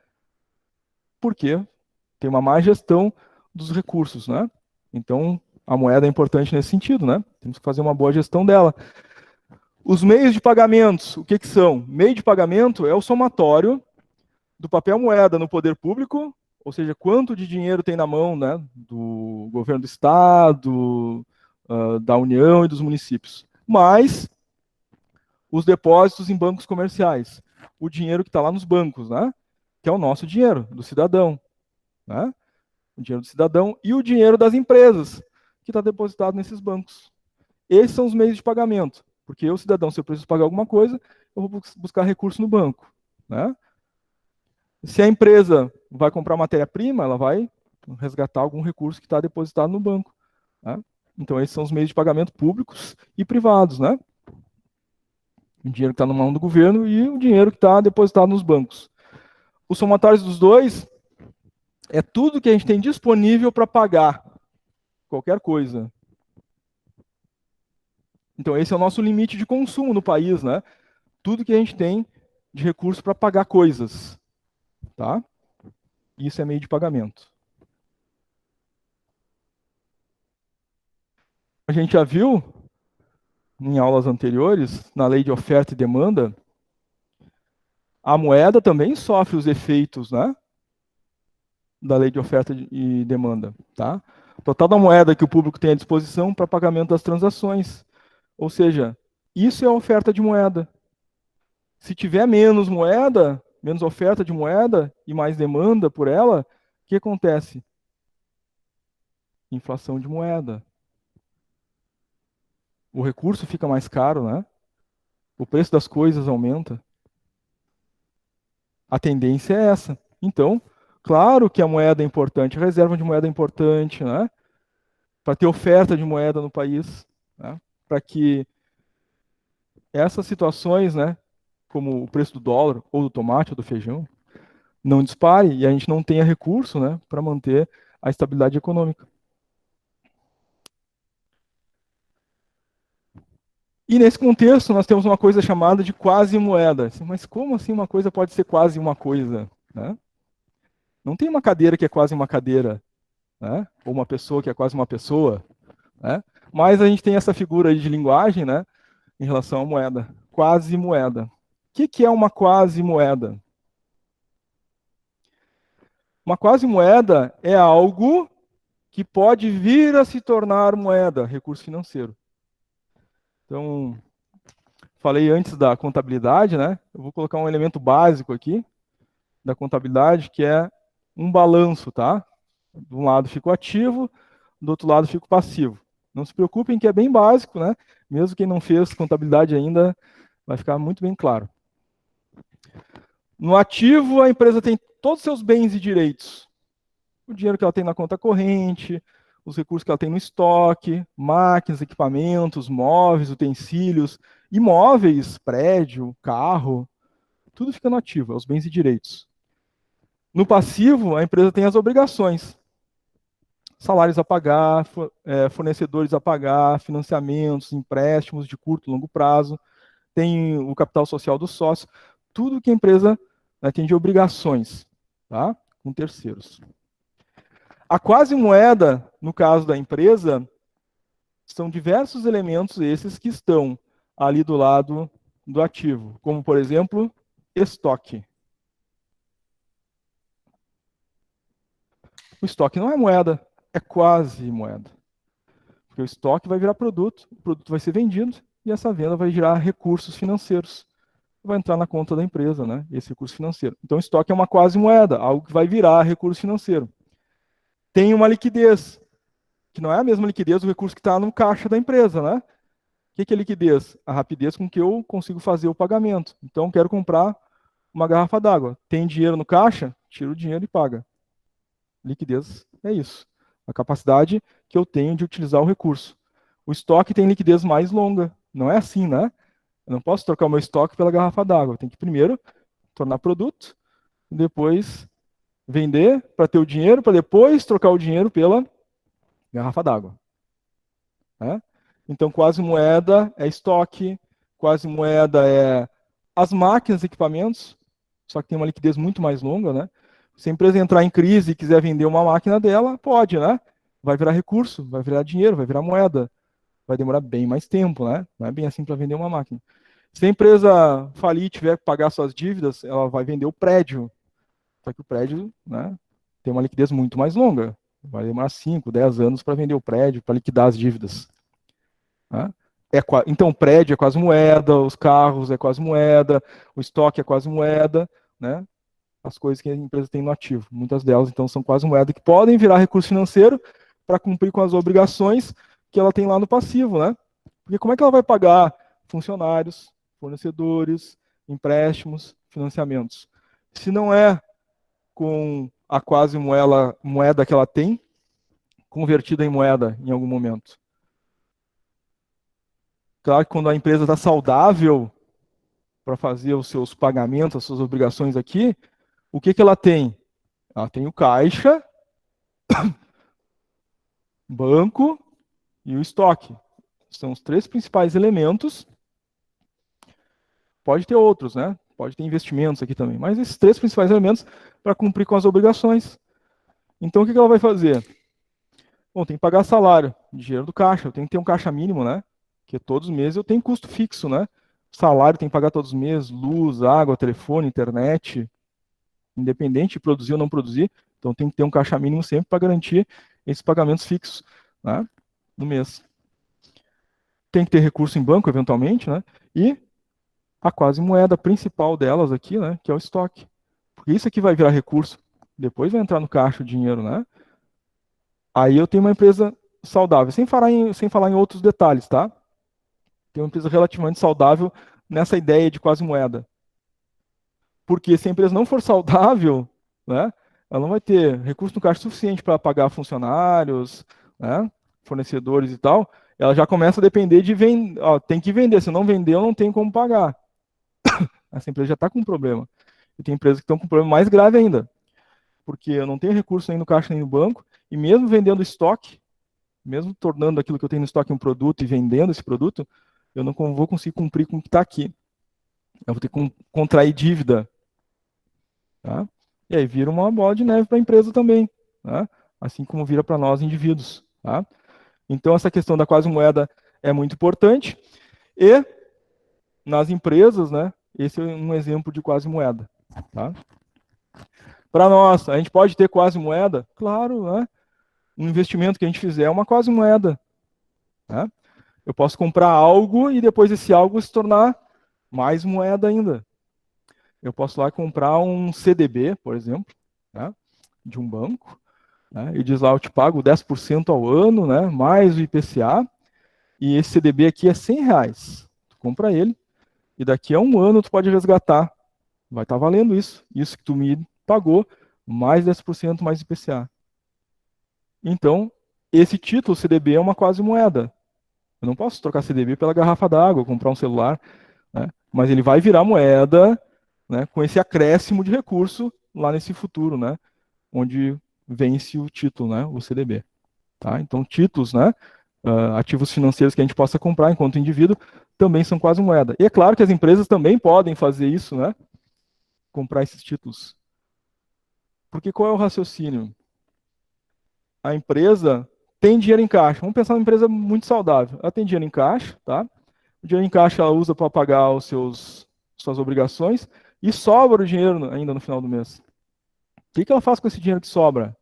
Por quê? Tem uma má gestão dos recursos, né? Então, a moeda é importante nesse sentido, né? Temos que fazer uma boa gestão dela. Os meios de pagamentos, o que são? Meio de pagamento é o somatório do papel moeda no poder público, ou seja, quanto de dinheiro tem na mão, né, do governo do estado, da União e dos municípios, mais os depósitos em bancos comerciais, o dinheiro que está lá nos bancos, né, que é o nosso dinheiro, do cidadão, né? O dinheiro do cidadão e o dinheiro das empresas, que está depositado nesses bancos. Esses são os meios de pagamento, porque o cidadão, se eu preciso pagar alguma coisa, eu vou buscar recurso no banco. Né? Se a empresa vai comprar matéria-prima, ela vai resgatar algum recurso que está depositado no banco. Né? Então, esses são os meios de pagamento públicos e privados. Né? O dinheiro que está na mão do governo e o dinheiro que está depositado nos bancos. Os somatórios dos dois é tudo que a gente tem disponível para pagar qualquer coisa. Então, esse é o nosso limite de consumo no país, né? Tudo que a gente tem de recurso para pagar coisas, tá? Isso é meio de pagamento. A gente já viu em aulas anteriores, na lei de oferta e demanda, a moeda também sofre os efeitos, né, da lei de oferta e demanda, tá? Total da moeda que o público tem à disposição para pagamento das transações. Ou seja, isso é a oferta de moeda. Se tiver menos moeda, menos oferta de moeda e mais demanda por ela, o que acontece? Inflação de moeda. O recurso fica mais caro, né? O preço das coisas aumenta. A tendência é essa. Então, claro que a moeda é importante, a reserva de moeda é importante, né? Para ter oferta de moeda no país, né? Para que essas situações, né, como o preço do dólar, ou do tomate, ou do feijão, não dispare e a gente não tenha recurso, né, para manter a estabilidade econômica. E nesse contexto, nós temos uma coisa chamada de quase moeda. Mas como assim uma coisa pode ser quase uma coisa, né? Não tem uma cadeira que é quase uma cadeira, né? Ou uma pessoa que é quase uma pessoa, né? Mas a gente tem essa figura aí de linguagem, né, em relação à moeda. Quase moeda. O que é uma quase moeda? Uma quase moeda é algo que pode vir a se tornar moeda, recurso financeiro. Então, falei antes da contabilidade, né? Eu vou colocar um elemento básico aqui da contabilidade, que é um balanço, tá? De um lado fica o ativo, do outro lado fica o passivo. Não se preocupem que é bem básico, né? Mesmo quem não fez contabilidade ainda, vai ficar muito bem claro. No ativo, a empresa tem todos os seus bens e direitos. O dinheiro que ela tem na conta corrente, os recursos que ela tem no estoque, máquinas, equipamentos, móveis, utensílios, imóveis, prédio, carro, tudo fica no ativo, é os bens e direitos. No passivo, a empresa tem as obrigações. Salários a pagar, fornecedores a pagar, financiamentos, empréstimos de curto e longo prazo, tem o capital social do sócio, tudo que a empresa, né, tem de obrigações, tá? Com terceiros. A quase moeda, no caso da empresa, são diversos elementos esses que estão ali do lado do ativo, como, por exemplo, estoque. O estoque não é moeda, é quase moeda. Porque o estoque vai virar produto, o produto vai ser vendido e essa venda vai gerar recursos financeiros. Vai entrar na conta da empresa, né? Esse recurso financeiro. Então, o estoque é uma quase moeda, algo que vai virar recurso financeiro. Tem uma liquidez, que não é a mesma liquidez do recurso que está no caixa da empresa, né? O que é liquidez? A rapidez com que eu consigo fazer o pagamento. Então, quero comprar uma garrafa d'água. Tem dinheiro no caixa? Tira o dinheiro e paga. Liquidez é isso. A capacidade que eu tenho de utilizar o recurso. O estoque tem liquidez mais longa. Não é assim, né? Eu não posso trocar o meu estoque pela garrafa d'água. Eu tenho que primeiro tornar produto, depois vender para ter o dinheiro, para depois trocar o dinheiro pela garrafa d'água. Né? Então, quase moeda é estoque, quase moeda é as máquinas e equipamentos, só que tem uma liquidez muito mais longa, né? Se a empresa entrar em crise e quiser vender uma máquina dela, pode, né? Vai virar recurso, vai virar dinheiro, vai virar moeda. Vai demorar bem mais tempo, né? Não é bem assim para vender uma máquina. Se a empresa falir e tiver que pagar suas dívidas, ela vai vender o prédio. Só que o prédio, né, tem uma liquidez muito mais longa. Vai demorar 5, 10 anos para vender o prédio, para liquidar as dívidas. Né? Então, o prédio é quase moeda, os carros é quase moeda, o estoque é quase moeda, né? As coisas que a empresa tem no ativo. Muitas delas, então, são quase moeda que podem virar recurso financeiro para cumprir com as obrigações que ela tem lá no passivo, né? Porque como é que ela vai pagar funcionários, fornecedores, empréstimos, financiamentos? Se não é com a quase moeda que ela tem, convertida em moeda em algum momento. Claro que quando a empresa está saudável para fazer os seus pagamentos, as suas obrigações aqui, o que ela tem? Ela tem o caixa, banco e o estoque. São os três principais elementos. Pode ter outros, né? Pode ter investimentos aqui também, mas esses três principais elementos para cumprir com as obrigações. Então, o que ela vai fazer? Bom, tem que pagar salário, dinheiro do caixa, eu tenho que ter um caixa mínimo, né? Porque todos os meses eu tenho custo fixo, né? Salário tem que pagar todos os meses, luz, água, telefone, internet, independente de produzir ou não produzir. Então tem que ter um caixa mínimo sempre para garantir esses pagamentos fixos, né? No mês. Tem que ter recurso em banco, eventualmente, né? E a quase moeda principal delas aqui, né? Que é o estoque. Porque isso aqui vai virar recurso. Depois vai entrar no caixa o dinheiro, né? Aí eu tenho uma empresa saudável, sem falar em outros detalhes, tá? Tem uma empresa relativamente saudável nessa ideia de quase moeda. Porque se a empresa não for saudável, né, ela não vai ter recurso no caixa suficiente para pagar funcionários, né, fornecedores e tal. Ela já começa a depender de vender. Tem que vender, se não vender, eu não tenho como pagar. Essa empresa já está com um problema. E tem empresas que estão com um problema mais grave ainda. Porque eu não tenho recurso nem no caixa nem no banco, e mesmo vendendo estoque, mesmo tornando aquilo que eu tenho no estoque um produto e vendendo esse produto, eu não vou conseguir cumprir com o que está aqui. Eu vou ter que contrair dívida. Tá? E aí vira uma bola de neve para a empresa também, tá? Assim como vira para nós indivíduos. Tá? Então essa questão da quase moeda é muito importante. E nas empresas, né, esse é um exemplo de quase moeda. Tá? Para nós, a gente pode ter quase moeda? Claro, né? Um investimento que a gente fizer é uma quase moeda. Tá? Eu posso comprar algo e depois esse algo se tornar mais moeda ainda. Eu posso lá comprar um CDB, por exemplo, tá? De um banco, né? E diz lá, eu te pago 10% ao ano, né? Mais o IPCA, e esse CDB aqui é R$ 100. Tu compra ele, e daqui a um ano tu pode resgatar. Vai estar valendo isso. Isso que tu me pagou, mais 10% mais IPCA. Então, esse título CDB é uma quase moeda. Eu não posso trocar CDB pela garrafa d'água, comprar um celular, né? Mas ele vai virar moeda, né, com esse acréscimo de recurso lá nesse futuro, né, onde vence o título, né, o CDB. Tá? Então, títulos, né, ativos financeiros que a gente possa comprar enquanto indivíduo, também são quase moeda. E é claro que as empresas também podem fazer isso, né, comprar esses títulos. Porque qual é o raciocínio? A empresa tem dinheiro em caixa. Vamos pensar numa empresa muito saudável. Ela tem dinheiro em caixa, tá? O dinheiro em caixa ela usa para pagar suas obrigações e sobra o dinheiro ainda no final do mês. O que ela faz com esse dinheiro que sobra?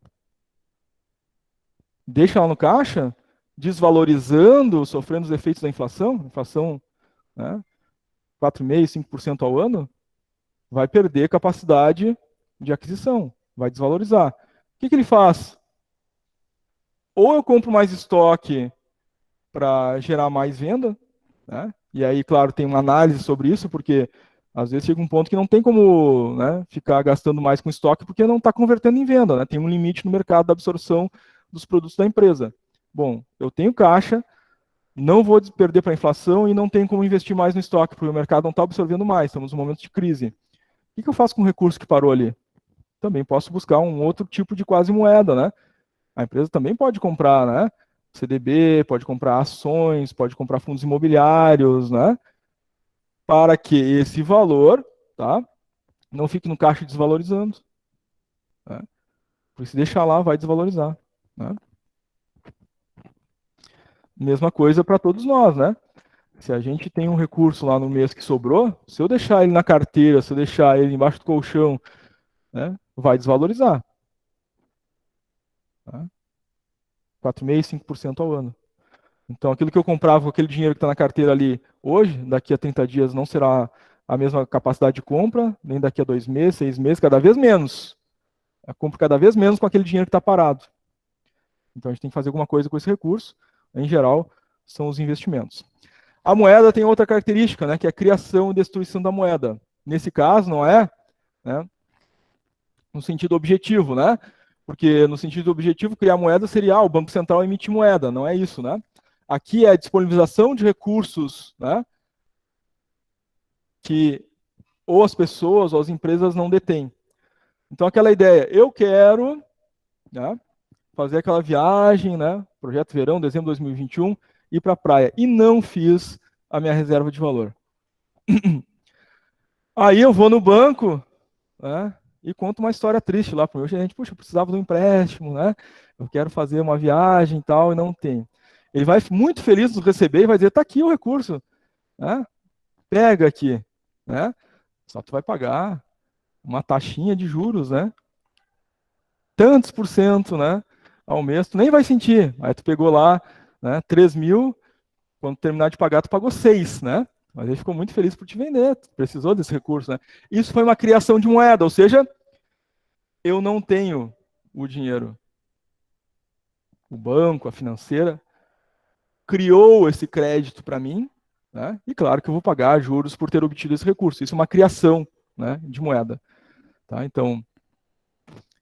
Deixa lá no caixa, desvalorizando, sofrendo os efeitos da inflação, inflação, né, 4,5%, 5% ao ano, vai perder capacidade de aquisição, vai desvalorizar. O que ele faz? Ou eu compro mais estoque para gerar mais venda, né? E aí, claro, tem uma análise sobre isso, porque às vezes chega um ponto que não tem como, né, ficar gastando mais com estoque porque não está convertendo em venda, né? Tem um limite no mercado da absorção dos produtos da empresa. Bom, eu tenho caixa, não vou perder para a inflação e não tenho como investir mais no estoque, porque o mercado não está absorvendo mais, estamos num momento de crise. O que eu faço com o recurso que parou ali? Também posso buscar um outro tipo de quase moeda, né? A empresa também pode comprar, né, CDB, pode comprar ações, pode comprar fundos imobiliários, né, para que esse valor, tá, não fique no caixa desvalorizando. Né? Porque se deixar lá, vai desvalorizar. Né? Mesma coisa para todos nós, né? Se a gente tem um recurso lá no mês que sobrou, se eu deixar ele na carteira, se eu deixar ele embaixo do colchão, né, vai desvalorizar. Tá? 4,5%, 5% ao ano. Então, aquilo que eu comprava com aquele dinheiro que está na carteira ali hoje, daqui a 30 dias não será a mesma capacidade de compra, nem daqui a 2 meses, 6 meses, cada vez menos. Eu compro cada vez menos com aquele dinheiro que está parado. Então, a gente tem que fazer alguma coisa com esse recurso. Em geral, são os investimentos. A moeda tem outra característica, né, que é a criação e destruição da moeda. Nesse caso, não é, né, no sentido objetivo, né? Porque no sentido objetivo, criar moeda seria o Banco Central emitir moeda, não é isso, né? Aqui é a disponibilização de recursos, né, que ou as pessoas ou as empresas não detêm. Então, aquela ideia, eu quero, né, fazer aquela viagem, né, projeto verão, dezembro de 2021, ir para a praia. E não fiz a minha reserva de valor. Aí eu vou no banco, né, e conto uma história triste lá para o meu gerente. Puxa, eu precisava de um empréstimo, né? Eu quero fazer uma viagem e tal, e não tem. Ele vai muito feliz de receber e vai dizer, tá aqui o recurso, né? Pega aqui, né? Só tu vai pagar uma taxinha de juros, né? Tantos por cento, né? Ao mês, tu nem vai sentir. Aí tu pegou lá, né, 3 mil, quando terminar de pagar, tu pagou 6, né? Mas ele ficou muito feliz por te vender, tu precisou desse recurso, né? Isso foi uma criação de moeda, ou seja, eu não tenho o dinheiro. O banco, a financeira, criou esse crédito para mim, né? E claro que eu vou pagar juros por ter obtido esse recurso. Isso é uma criação, né, de moeda. Tá? Então,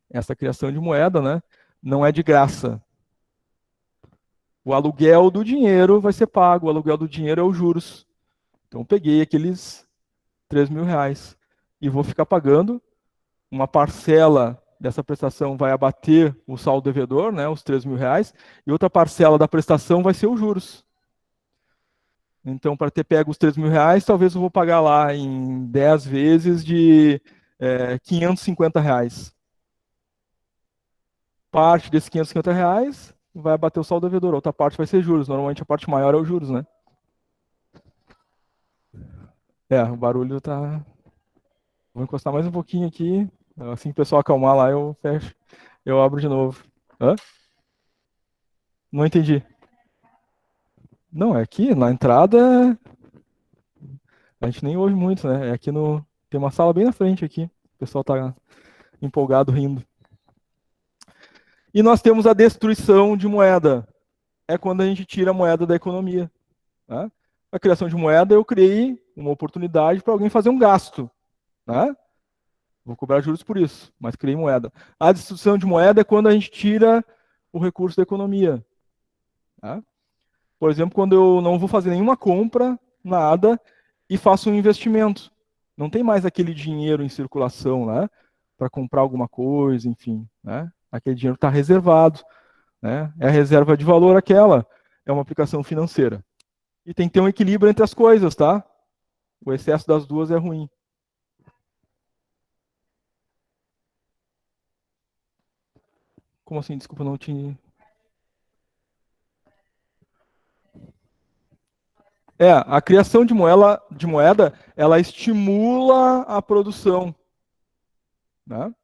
essa criação de moeda, né, não é de graça. O aluguel do dinheiro vai ser pago, o aluguel do dinheiro é os juros. Então, eu peguei aqueles 3 mil reais e vou ficar pagando uma parcela dessa prestação vai abater o saldo devedor, né, os 3 mil reais, e outra parcela da prestação vai ser os juros. Então, para ter pego os 3 mil reais, talvez eu vou pagar lá em 10 vezes de 550 reais. Parte desses 550 reais vai bater o saldo devedor, outra parte vai ser juros. Normalmente a parte maior é os juros, né? É, o barulho tá. Vou encostar mais um pouquinho aqui. Assim que o pessoal acalmar lá, eu fecho. Eu abro de novo. Hã? Não entendi. Não, é aqui, na entrada, a gente nem ouve muito, né? É aqui no. Tem uma sala bem na frente aqui. O pessoal tá empolgado rindo. E nós temos a destruição de moeda. É quando a gente tira a moeda da economia. Né? A criação de moeda, eu criei uma oportunidade para alguém fazer um gasto. Né? Vou cobrar juros por isso, mas criei moeda. A destruição de moeda é quando a gente tira o recurso da economia. Né? Por exemplo, quando eu não vou fazer nenhuma compra, nada, e faço um investimento. Não tem mais aquele dinheiro em circulação, né? Para comprar alguma coisa, enfim. Né? Aquele dinheiro está reservado. Né? É a reserva de valor aquela. É uma aplicação financeira. E tem que ter um equilíbrio entre as coisas, tá? O excesso das duas é ruim. Como assim? Desculpa, não tinha. A criação de moeda, ela estimula a produção, né?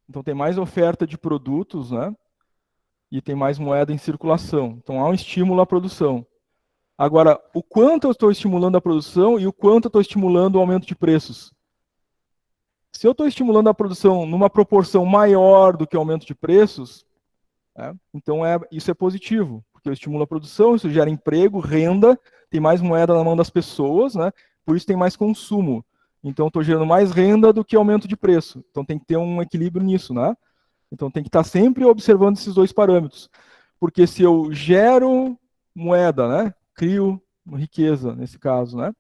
Então tem mais oferta de produtos, né? E tem mais moeda em circulação. Então há um estímulo à produção. Agora, o quanto eu estou estimulando a produção e o quanto eu estou estimulando o aumento de preços? Se eu estou estimulando a produção numa proporção maior do que o aumento de preços, né, então isso é positivo, porque eu estimulo a produção, isso gera emprego, renda, tem mais moeda na mão das pessoas, né, por isso tem mais consumo. Então, estou gerando mais renda do que aumento de preço. Então, tem que ter um equilíbrio nisso, né? Então, tem que estar sempre observando esses dois parâmetros. Porque se eu gero moeda, né, crio riqueza, nesse caso, né?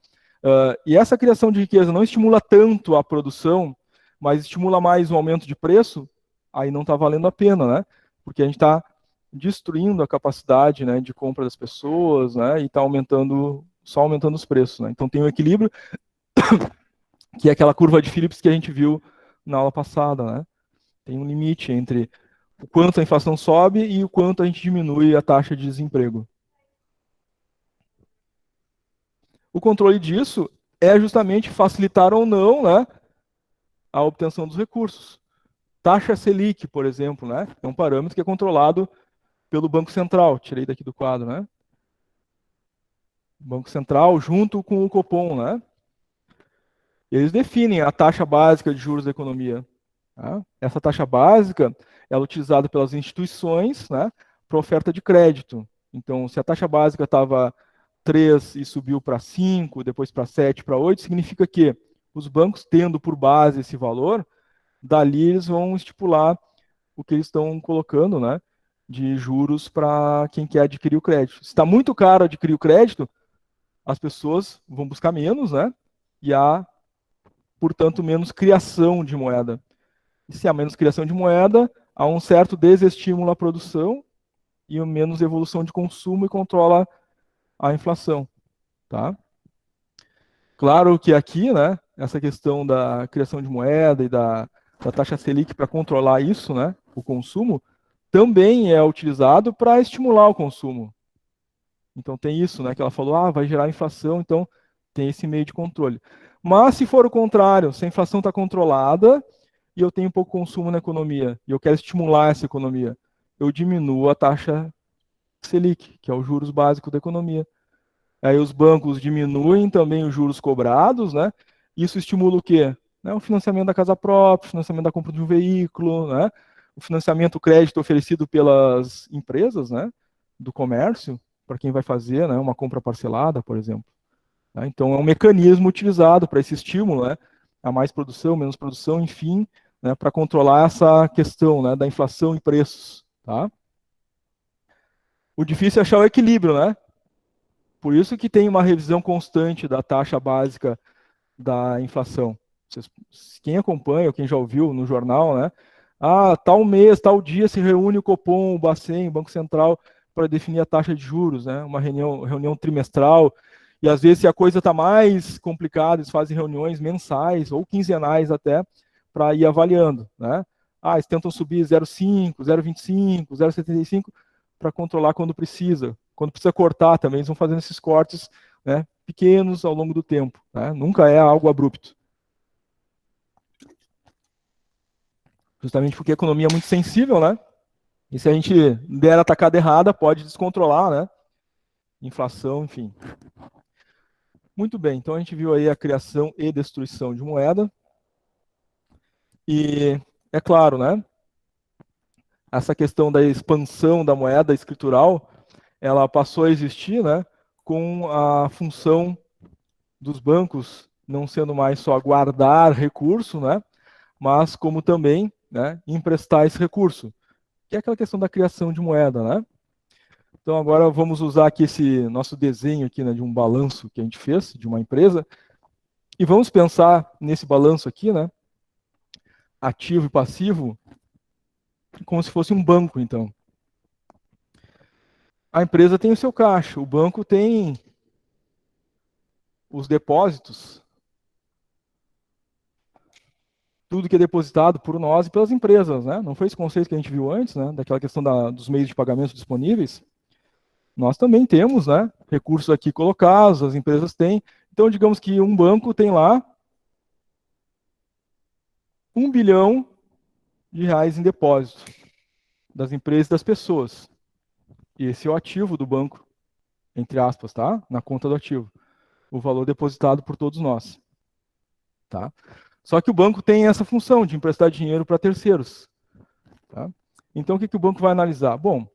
E essa criação de riqueza não estimula tanto a produção, mas estimula mais o aumento de preço, aí não está valendo a pena, né? Porque a gente está destruindo a capacidade, né, de compra das pessoas, né, e está só aumentando os preços, né? Então tem um equilíbrio, que é aquela curva de Phillips que a gente viu na aula passada, né? Tem um limite entre o quanto a inflação sobe e o quanto a gente diminui a taxa de desemprego. O controle disso é justamente facilitar ou não, né, a obtenção dos recursos. Taxa Selic, por exemplo, né, é um parâmetro que é controlado pelo Banco Central. Tirei daqui do quadro, né? Banco Central junto com o Copom, né? Eles definem a taxa básica de juros da economia. Tá? Essa taxa básica ela é utilizada pelas instituições, né, para oferta de crédito. Então, se a taxa básica estava 3 e subiu para 5, depois para 7, para 8, significa que os bancos, tendo por base esse valor, dali eles vão estipular o que eles estão colocando, né, de juros para quem quer adquirir o crédito. Se está muito caro adquirir o crédito, as pessoas vão buscar menos, né, e há, portanto, menos criação de moeda. E se há menos criação de moeda, há um certo desestímulo à produção e menos evolução de consumo e controla a inflação, tá? Claro que aqui, né, essa questão da criação de moeda e da taxa Selic para controlar isso, né, o consumo, também é utilizado para estimular o consumo. Então tem isso, né, que ela falou, vai gerar inflação, então tem esse meio de controle. Mas se for o contrário, se a inflação está controlada e eu tenho pouco consumo na economia e eu quero estimular essa economia, eu diminuo a taxa Selic, que é o juros básico da economia. Aí os bancos diminuem também os juros cobrados, né? Isso estimula o quê? Né? O financiamento da casa própria, o financiamento da compra de um veículo, né? O financiamento, o crédito oferecido pelas empresas, né? Do comércio, para quem vai fazer, né? Uma compra parcelada, por exemplo. Né? Então é um mecanismo utilizado para esse estímulo, né? A mais produção, menos produção, enfim, né? Para controlar essa questão, né? Da inflação e preços, tá? O difícil é achar o equilíbrio, né? Por isso que tem uma revisão constante da taxa básica da inflação. Quem acompanha, ou quem já ouviu no jornal, né? Tal mês, tal dia se reúne o Copom, o Bacen, o Banco Central, para definir a taxa de juros, né? Uma reunião trimestral. E às vezes, se a coisa está mais complicada, eles fazem reuniões mensais ou quinzenais até, para ir avaliando, né? Eles tentam subir 0,5, 0,25, 0,75 para controlar quando precisa. Quando precisa cortar também, eles vão fazendo esses cortes, né, pequenos ao longo do tempo. Né? Nunca é algo abrupto. Justamente porque a economia é muito sensível, né? E se a gente der a tacada errada, pode descontrolar, né? Inflação, enfim. Muito bem, então a gente viu aí a criação e destruição de moeda. E é claro, né? Essa questão da expansão da moeda escritural, ela passou a existir, né? Com a função dos bancos não sendo mais só guardar recurso, né? Mas como também, né, emprestar esse recurso, que é aquela questão da criação de moeda, né? Então agora vamos usar aqui esse nosso desenho aqui, né, de um balanço que a gente fez de uma empresa e vamos pensar nesse balanço aqui, né, ativo e passivo, como se fosse um banco, então. A empresa tem o seu caixa, o banco tem os depósitos, tudo que é depositado por nós e pelas empresas, né? Não foi esse conceito que a gente viu antes, né, daquela questão dos meios de pagamento disponíveis. Nós também temos, né, recursos aqui colocados, as empresas têm. Então, digamos que um banco tem lá 1 bilhão de reais em depósito das empresas e das pessoas. E esse é o ativo do banco, entre aspas, tá? Na conta do ativo. O valor depositado por todos nós, tá? Só que o banco tem essa função de emprestar dinheiro para terceiros, tá? Então, o que o banco vai analisar? Bom,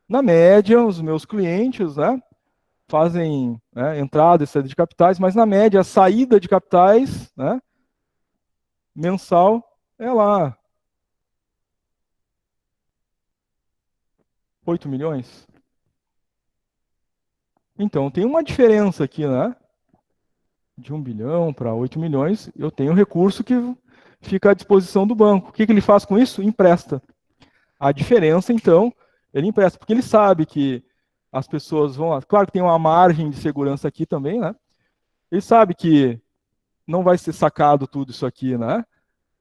na média, os meus clientes, né, fazem, né, entrada e saída de capitais, mas na média a saída de capitais, né, mensal é lá 8 milhões. Então tem uma diferença aqui, né? De 1 bilhão para 8 milhões, eu tenho um recurso que fica à disposição do banco. O que ele faz com isso? Empresta. A diferença, então, ele empresta, porque ele sabe que as pessoas vão lá. Claro que tem uma margem de segurança aqui também, né? Ele sabe que não vai ser sacado tudo isso aqui, né?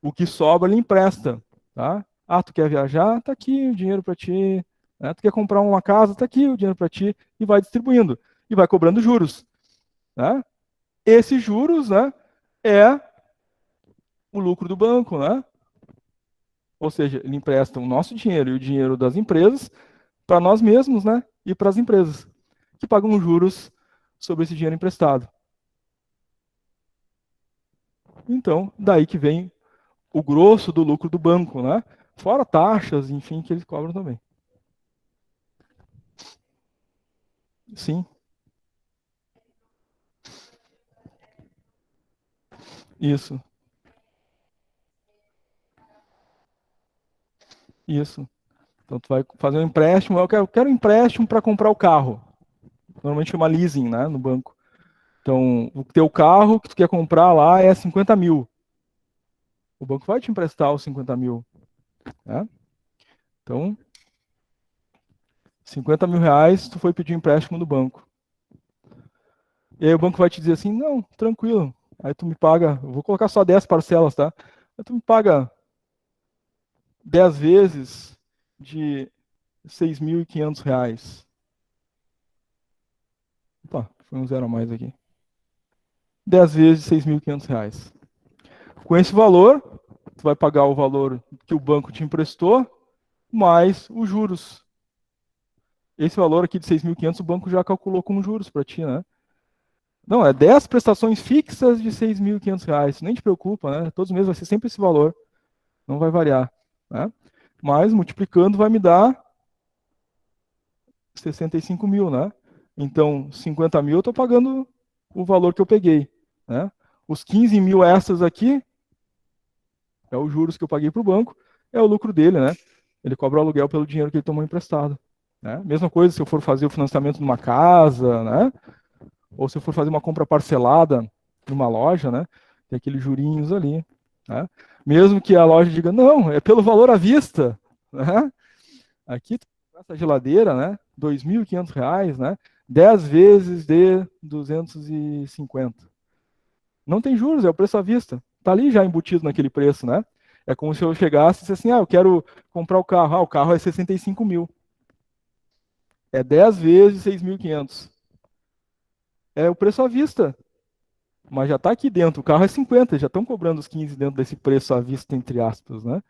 O que sobra, ele empresta, tá? Tu quer viajar? Tá aqui o dinheiro para ti. Né? Tu quer comprar uma casa? Tá aqui o dinheiro para ti. E vai distribuindo. E vai cobrando juros, né? Esses juros, né, é o lucro do banco, né? Ou seja, ele empresta o nosso dinheiro e o dinheiro das empresas para nós mesmos, né? E para as empresas, que pagam juros sobre esse dinheiro emprestado. Então, daí que vem o grosso do lucro do banco, né? Fora taxas, enfim, que eles cobram também. Sim, isso, isso. Então, tu vai fazer um empréstimo, eu quero um empréstimo para comprar o carro. Normalmente chama leasing, né, no banco. Então, o teu carro que tu quer comprar lá é 50 mil. O banco vai te emprestar os 50 mil. Né? Então, 50 mil reais, tu foi pedir empréstimo no banco. E aí o banco vai te dizer assim, não, tranquilo, aí tu me paga, eu vou colocar só 10 parcelas, tá? Aí tu me paga 10 vezes de R$ 6.500. Opa, foi um zero a mais aqui. 10 vezes de R$ 6.500. Com esse valor, tu vai pagar o valor que o banco te emprestou, mais os juros. Esse valor aqui de 6.500 o banco já calculou como juros para ti, né? Não, é 10 prestações fixas de R$ 6.500. Nem te preocupa, né? Todos os meses vai ser sempre esse valor. Não vai variar, né? Mas multiplicando vai me dar 65 mil, né? Então, 50 mil eu estou pagando o valor que eu peguei, né? Os 15 mil extras aqui é os juros que eu paguei para o banco, é o lucro dele, né? Ele cobra o aluguel pelo dinheiro que ele tomou emprestado, né? Mesma coisa se eu for fazer o financiamento de uma casa, né? Ou se eu for fazer uma compra parcelada numa loja, né? Tem aqueles jurinhos ali, né? Mesmo que a loja diga, não, é pelo valor à vista, né? Aqui, essa geladeira, né? R$ 2.500, né? 10 vezes de 250. Não tem juros, é o preço à vista. Tá ali já embutido naquele preço, né? É como se eu chegasse e dissesse assim, ah, eu quero comprar o carro. Ah, o carro é 65 mil. É 10 vezes 6.500. É o preço à vista. Mas já está aqui dentro. O carro é 50, já estão cobrando os 15 dentro desse preço à vista, entre aspas, né?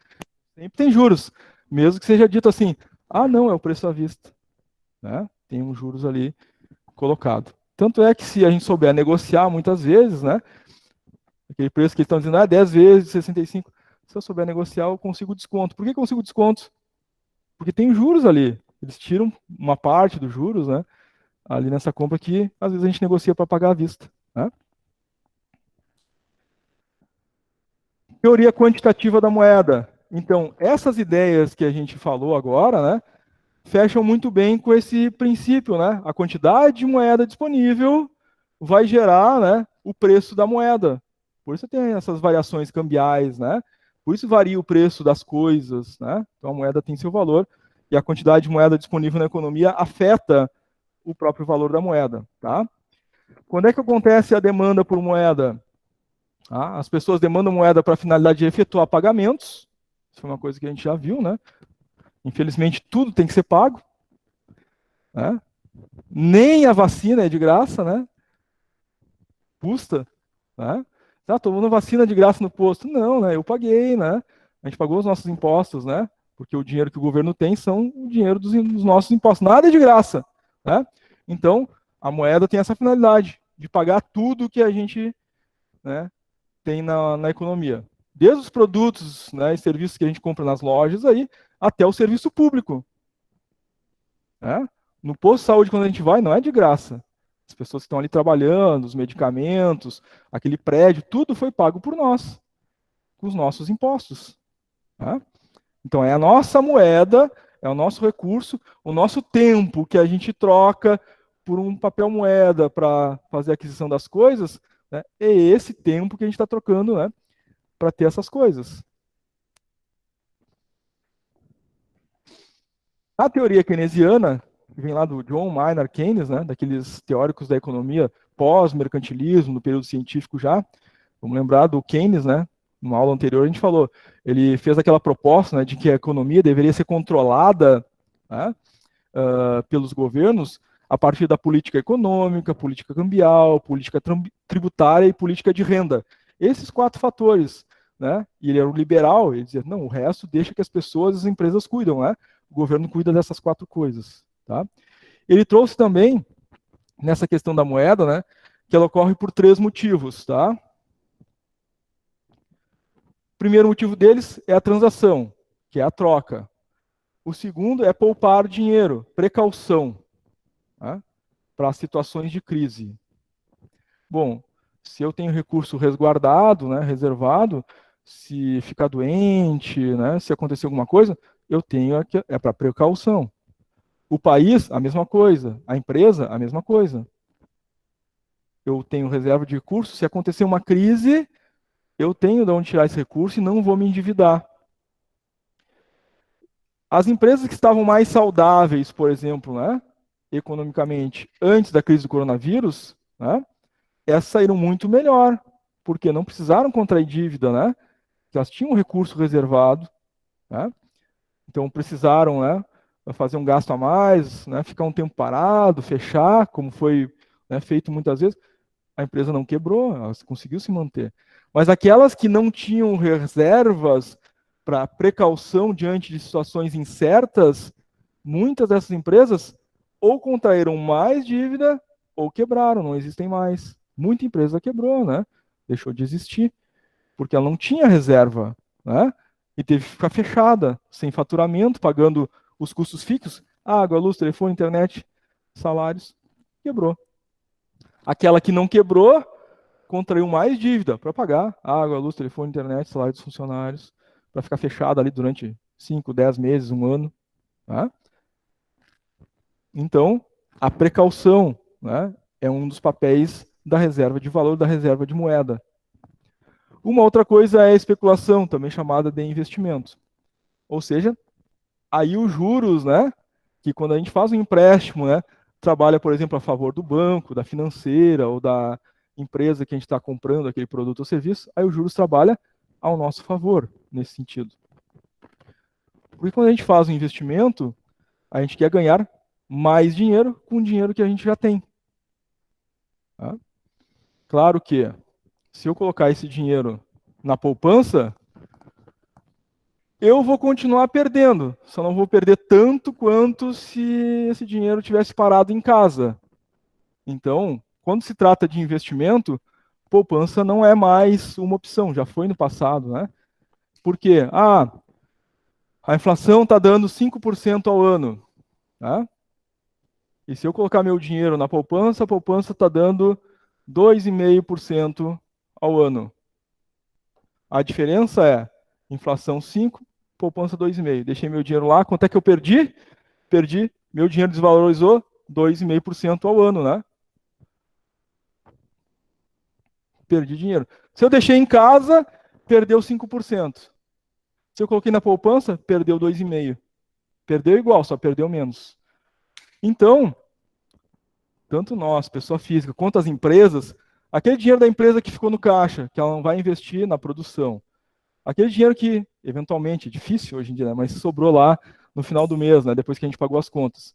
Sempre tem juros. Mesmo que seja dito assim, ah, não, é o preço à vista, né? Tem uns juros ali colocado. Tanto é que se a gente souber negociar muitas vezes, né? Aquele preço que eles estão dizendo, ah, 10 vezes 65. Se eu souber negociar, eu consigo desconto. Por que eu consigo desconto? Porque tem juros ali. Eles tiram uma parte dos juros, né? Ali nessa compra que às vezes a gente negocia para pagar à vista, né? Teoria quantitativa da moeda. Então, essas ideias que a gente falou agora, né, fecham muito bem com esse princípio, né? A quantidade de moeda disponível vai gerar, né, o preço da moeda. Por isso tem essas variações cambiais, né? Por isso varia o preço das coisas, né? Então a moeda tem seu valor e a quantidade de moeda disponível na economia afeta o próprio valor da moeda, tá? Quando é que acontece a demanda por moeda? Tá? As pessoas demandam moeda para a finalidade de efetuar pagamentos. Isso é uma coisa que a gente já viu, né? Infelizmente, tudo tem que ser pago, né? Nem a vacina é de graça, né? Custa, né? Ah, tomando vacina de graça no posto. Não, né? Eu paguei, né? A gente pagou os nossos impostos, né? Porque o dinheiro que o governo tem são o dinheiro dos nossos impostos. Nada é de graça, né? Então, a moeda tem essa finalidade de pagar tudo que a gente, né, tem na economia. Desde os produtos, né, e serviços que a gente compra nas lojas aí, até o serviço público, né? No posto de saúde, quando a gente vai, não é de graça. As pessoas que estão ali trabalhando, os medicamentos, aquele prédio, tudo foi pago por nós, com os nossos impostos, né? Então, é a nossa moeda, é o nosso recurso, o nosso tempo que a gente troca por um papel moeda para fazer a aquisição das coisas, né? É esse tempo que a gente está trocando, né, para ter essas coisas. A teoria keynesiana, que vem lá do John Maynard Keynes, né, daqueles teóricos da economia pós-mercantilismo, no período científico já, vamos lembrar do Keynes, né, numa aula anterior a gente falou, ele fez aquela proposta, né, de que a economia deveria ser controlada, né, pelos governos a partir da política econômica, política cambial, política tributária e política de renda. Esses quatro fatores, né? E ele era um liberal, ele dizia, não, o resto deixa que as pessoas, as empresas cuidam, né? O governo cuida dessas quatro coisas, tá? Ele trouxe também, nessa questão da moeda, né, que ela ocorre por três motivos, tá? O primeiro motivo deles é a transação, que é a troca. O segundo é poupar dinheiro, precaução, tá? Para situações de crise. Bom, se eu tenho recurso resguardado, né, reservado, se ficar doente, né, se acontecer alguma coisa, eu tenho aqui, é para precaução. O país, a mesma coisa. A empresa, a mesma coisa. Eu tenho reserva de recursos, se acontecer uma crise, eu tenho de onde tirar esse recurso e não vou me endividar. As empresas que estavam mais saudáveis, por exemplo, né, economicamente, antes da crise do coronavírus, né, essas saíram muito melhor, porque não precisaram contrair dívida, né? Elas tinham um recurso reservado, né? Então precisaram, né, fazer um gasto a mais, né, ficar um tempo parado, fechar, como foi, né, feito muitas vezes. A empresa não quebrou, ela conseguiu se manter. Mas aquelas que não tinham reservas para precaução diante de situações incertas, muitas dessas empresas ou contraíram mais dívida ou quebraram, não existem mais. Muita empresa quebrou, né? Deixou de existir, porque ela não tinha reserva, né? E teve que ficar fechada, sem faturamento, pagando os custos fixos, água, luz, telefone, internet, salários, quebrou. Aquela que não quebrou, contraiu mais dívida para pagar água, luz, telefone, internet, salário dos funcionários, para ficar fechada ali durante 5, 10 meses, um ano. Tá? Então, a precaução, né, é um dos papéis da reserva de valor, da reserva de moeda. Uma outra coisa é a especulação, também chamada de investimento. Ou seja, aí os juros, né, que quando a gente faz um empréstimo, né, trabalha, por exemplo, a favor do banco, da financeira ou da empresa que a gente está comprando aquele produto ou serviço, aí os juros trabalha ao nosso favor nesse sentido. Porque quando a gente faz um investimento, a gente quer ganhar mais dinheiro com o dinheiro que a gente já tem. Tá? Claro que se eu colocar esse dinheiro na poupança, eu vou continuar perdendo, só não vou perder tanto quanto se esse dinheiro tivesse parado em casa. Então, quando se trata de investimento, poupança não é mais uma opção, já foi no passado, né? Por quê? A inflação está dando 5% ao ano, tá? E se eu colocar meu dinheiro na poupança, a poupança está dando 2,5% ao ano. A diferença é inflação 5, poupança 2,5%. Deixei meu dinheiro lá, quanto é que eu perdi? Perdi, meu dinheiro desvalorizou 2,5% ao ano, né? Perdi dinheiro. Se eu deixei em casa, perdeu 5%. Se eu coloquei na poupança, perdeu 2,5%. Perdeu igual, só perdeu menos. Então, tanto nós, pessoa física, quanto as empresas, aquele dinheiro da empresa que ficou no caixa, que ela não vai investir na produção, aquele dinheiro que, eventualmente, é difícil hoje em dia, né, mas sobrou lá no final do mês, né, depois que a gente pagou as contas,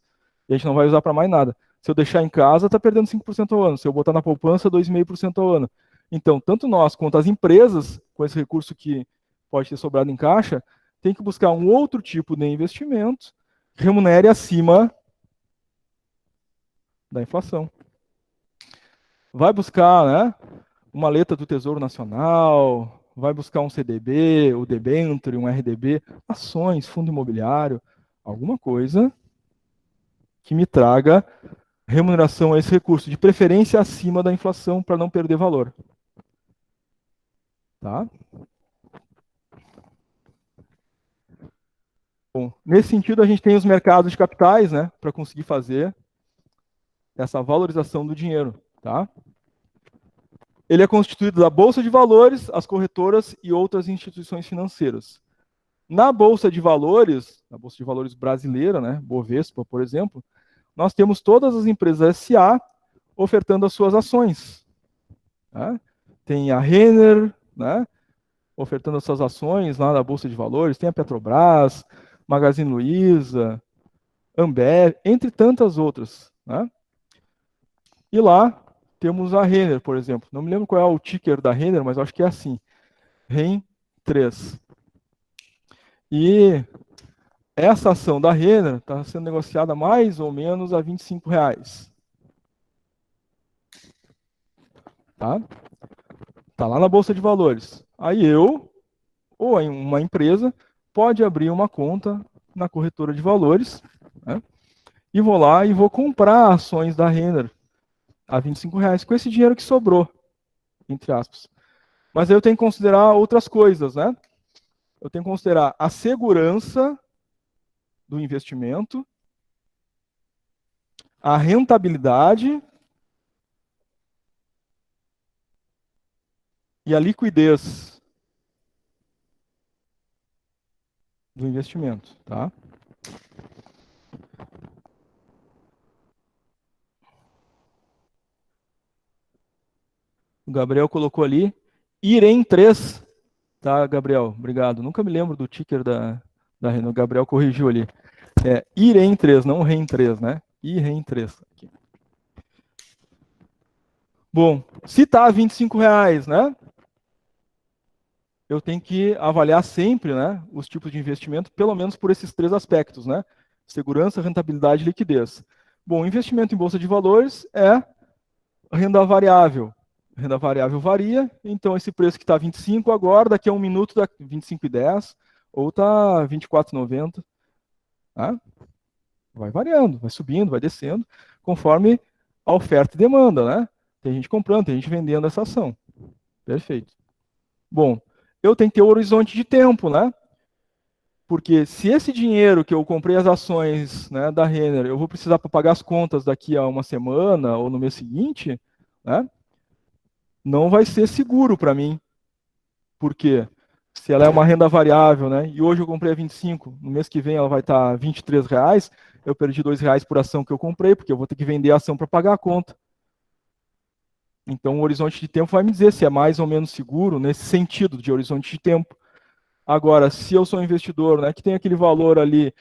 e a gente não vai usar para mais nada. Se eu deixar em casa, está perdendo 5% ao ano. Se eu botar na poupança, 2,5% ao ano. Então, tanto nós quanto as empresas, com esse recurso que pode ter sobrado em caixa, tem que buscar um outro tipo de investimento que remunere acima da inflação. Vai buscar, né, uma letra do Tesouro Nacional, vai buscar um CDB, o debênture, um RDB, ações, fundo imobiliário, alguma coisa que me traga remuneração a esse recurso, de preferência acima da inflação para não perder valor. Tá? Bom, nesse sentido, a gente tem os mercados de capitais, né, para conseguir fazer essa valorização do dinheiro. Tá? Ele é constituído da Bolsa de Valores, as corretoras e outras instituições financeiras. Na Bolsa de Valores, na Bolsa de Valores brasileira, né, Bovespa, por exemplo, nós temos todas as empresas SA ofertando as suas ações. Né? Tem a Renner, né, ofertando as suas ações lá na Bolsa de Valores, tem a Petrobras, Magazine Luiza, Ambev, entre tantas outras. Né? E lá temos a Renner, por exemplo. Não me lembro qual é o ticker da Renner, mas acho que é assim. REN 3. E essa ação da Renner está sendo negociada mais ou menos a R$ 25. Tá? Tá lá na Bolsa de Valores. Aí eu, ou uma empresa, pode abrir uma conta na corretora de valores, né? E vou lá e vou comprar ações da Renner a R$ 25 com esse dinheiro que sobrou, entre aspas. Mas aí eu tenho que considerar outras coisas, né? Eu tenho que considerar a segurança do investimento, a rentabilidade e a liquidez do investimento, tá? O Gabriel colocou ali. IREM 3. Tá, Gabriel? Obrigado. Nunca me lembro do ticker da Renault. O Gabriel corrigiu ali. É IREM 3, não REM 3, né? IREM 3. Aqui. Bom, se tá a R$ 25, né? Eu tenho que avaliar sempre, né, os tipos de investimento, pelo menos por esses três aspectos, né? Segurança, rentabilidade e liquidez. Bom, investimento em bolsa de valores é renda variável. Renda variável varia, então esse preço que está 25 agora, daqui a um minuto está 25,10 ou está 24,90. Tá? Vai variando, vai subindo, vai descendo, conforme a oferta e demanda, né? Tem gente comprando, tem gente vendendo essa ação. Perfeito. Bom, eu tenho que ter um horizonte de tempo, né? Porque se esse dinheiro que eu comprei as ações, né, da Renner, eu vou precisar para pagar as contas daqui a uma semana ou no mês seguinte, né, não vai ser seguro para mim. Porque se ela é uma renda variável, né, e hoje eu comprei a 25, no mês que vem ela vai estar a R$ 23, eu perdi R$ 2 por ação que eu comprei, porque eu vou ter que vender a ação para pagar a conta. Então o horizonte de tempo vai me dizer se é mais ou menos seguro nesse sentido de horizonte de tempo. Agora, se eu sou um investidor, né, que tem aquele valor ali,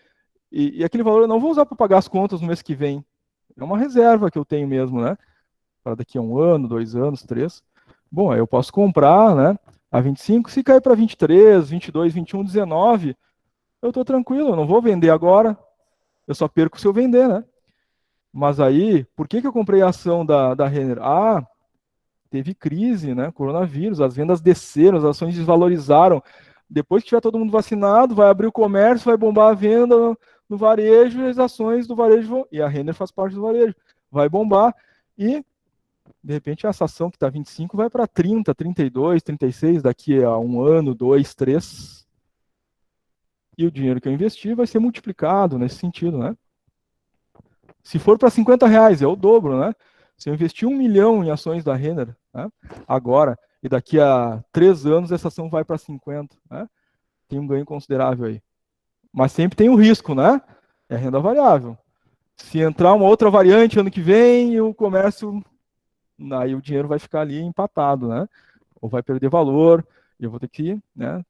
e aquele valor eu não vou usar para pagar as contas no mês que vem. É uma reserva que eu tenho mesmo, né? Para daqui a um ano, 2 anos, 3. Bom, aí eu posso comprar, né? A 25, se cair para 23, 22, 21, 19, eu estou tranquilo, eu não vou vender agora. Eu só perco se eu vender, né? Mas aí, por que eu comprei a ação da Renner? Ah, teve crise, né? Coronavírus, as vendas desceram, as ações desvalorizaram. Depois que tiver todo mundo vacinado, vai abrir o comércio, vai bombar a venda no varejo e as ações do varejo vão. E a Renner faz parte do varejo. Vai bombar e, de repente, essa ação que está 25 vai para 30, 32, 36 daqui a um ano, dois, três. E o dinheiro que eu investi vai ser multiplicado nesse sentido, né? Se for para R$ 50, é o dobro, né? Se eu investir 1 milhão em ações da Renner, né, agora, e daqui a 3 anos essa ação vai para 50, né? Tem um ganho considerável aí. Mas sempre tem o risco, né? É renda variável. Se entrar uma outra variante ano que vem, o comércio, aí o dinheiro vai ficar ali empatado, né? Ou vai perder valor, e eu vou ter que, né,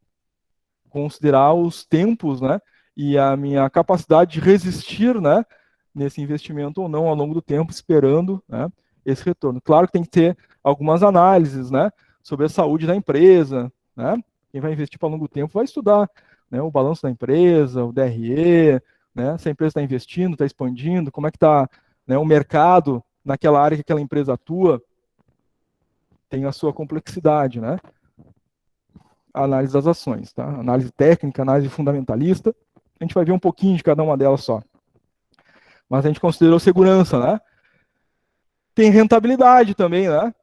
considerar os tempos, né? E a minha capacidade de resistir, né? Nesse investimento ou não ao longo do tempo, esperando, né, esse retorno. Claro que tem que ter algumas análises, né? Sobre a saúde da empresa, né? Quem vai investir para longo tempo vai estudar, né, o balanço da empresa, o DRE, né? Se a empresa está investindo, está expandindo, como é que está, né, o mercado naquela área que aquela empresa atua, tem a sua complexidade, né? A análise das ações, tá? Análise técnica, análise fundamentalista. A gente vai ver um pouquinho de cada uma delas só. Mas a gente considerou segurança, né? Tem rentabilidade também, né?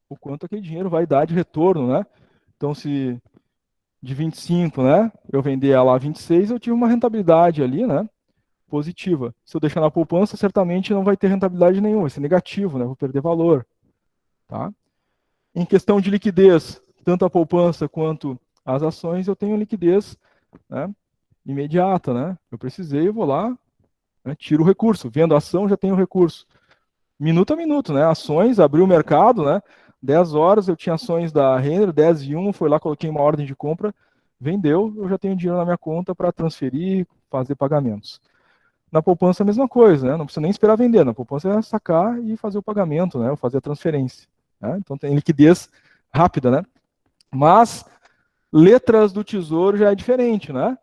O quanto aquele dinheiro vai dar de retorno, né? Então, se de 25, né, eu vender ela a 26, eu tive uma rentabilidade ali, né? Positiva. Se eu deixar na poupança, certamente não vai ter rentabilidade nenhuma, vai ser negativo, né? Vou perder valor, tá? Em questão de liquidez, tanto a poupança quanto as ações, eu tenho liquidez, né, imediata, né? Eu precisei, eu vou lá, né, tiro o recurso. Vendo a ação, já tenho o recurso. Minuto a minuto, né? Ações, abriu o mercado, né? 10 horas eu tinha ações da Renner, 10 e 1, foi lá, coloquei uma ordem de compra, vendeu, eu já tenho dinheiro na minha conta para transferir, fazer pagamentos. Na poupança a mesma coisa, né? Não precisa nem esperar vender, na poupança é sacar e fazer o pagamento, né? Ou fazer a transferência. Né? Então tem liquidez rápida, né? Mas letras do Tesouro já é diferente, né?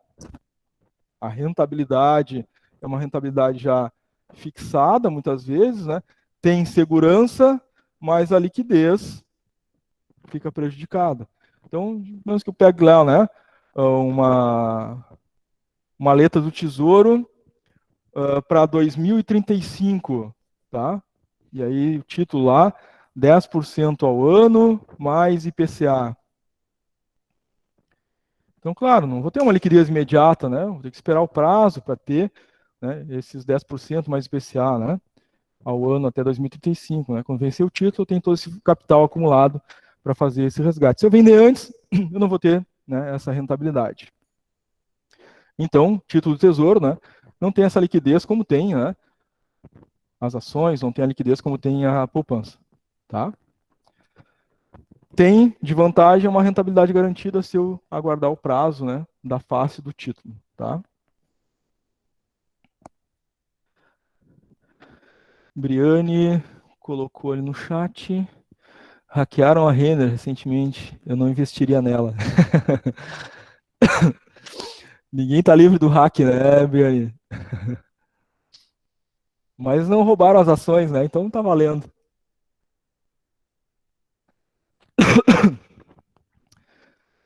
A rentabilidade é uma rentabilidade já fixada, muitas vezes, né? Tem segurança, mas a liquidez fica prejudicada. Então, digamos que eu pego lá, né? Uma letra do Tesouro para 2035, tá? E aí o título lá, 10% ao ano, mais IPCA. Então, claro, não vou ter uma liquidez imediata, né? Vou ter que esperar o prazo para ter, né, esses 10% mais IPCA, né? Ao ano até 2035, né? Quando vencer o título, eu tenho todo esse capital acumulado para fazer esse resgate. Se eu vender antes, eu não vou ter, né, essa rentabilidade. Então, título do Tesouro, né, não tem essa liquidez como tem, né, as ações, não tem a liquidez como tem a poupança, tá? tem de vantagem uma rentabilidade garantida se eu aguardar o prazo, né, da face do título, tá? Briane colocou ali no chat. Hackearam a Renner recentemente. Eu não investiria nela. Ninguém tá livre do hack, né, Briane? Mas não roubaram as ações, né? Então não tá valendo.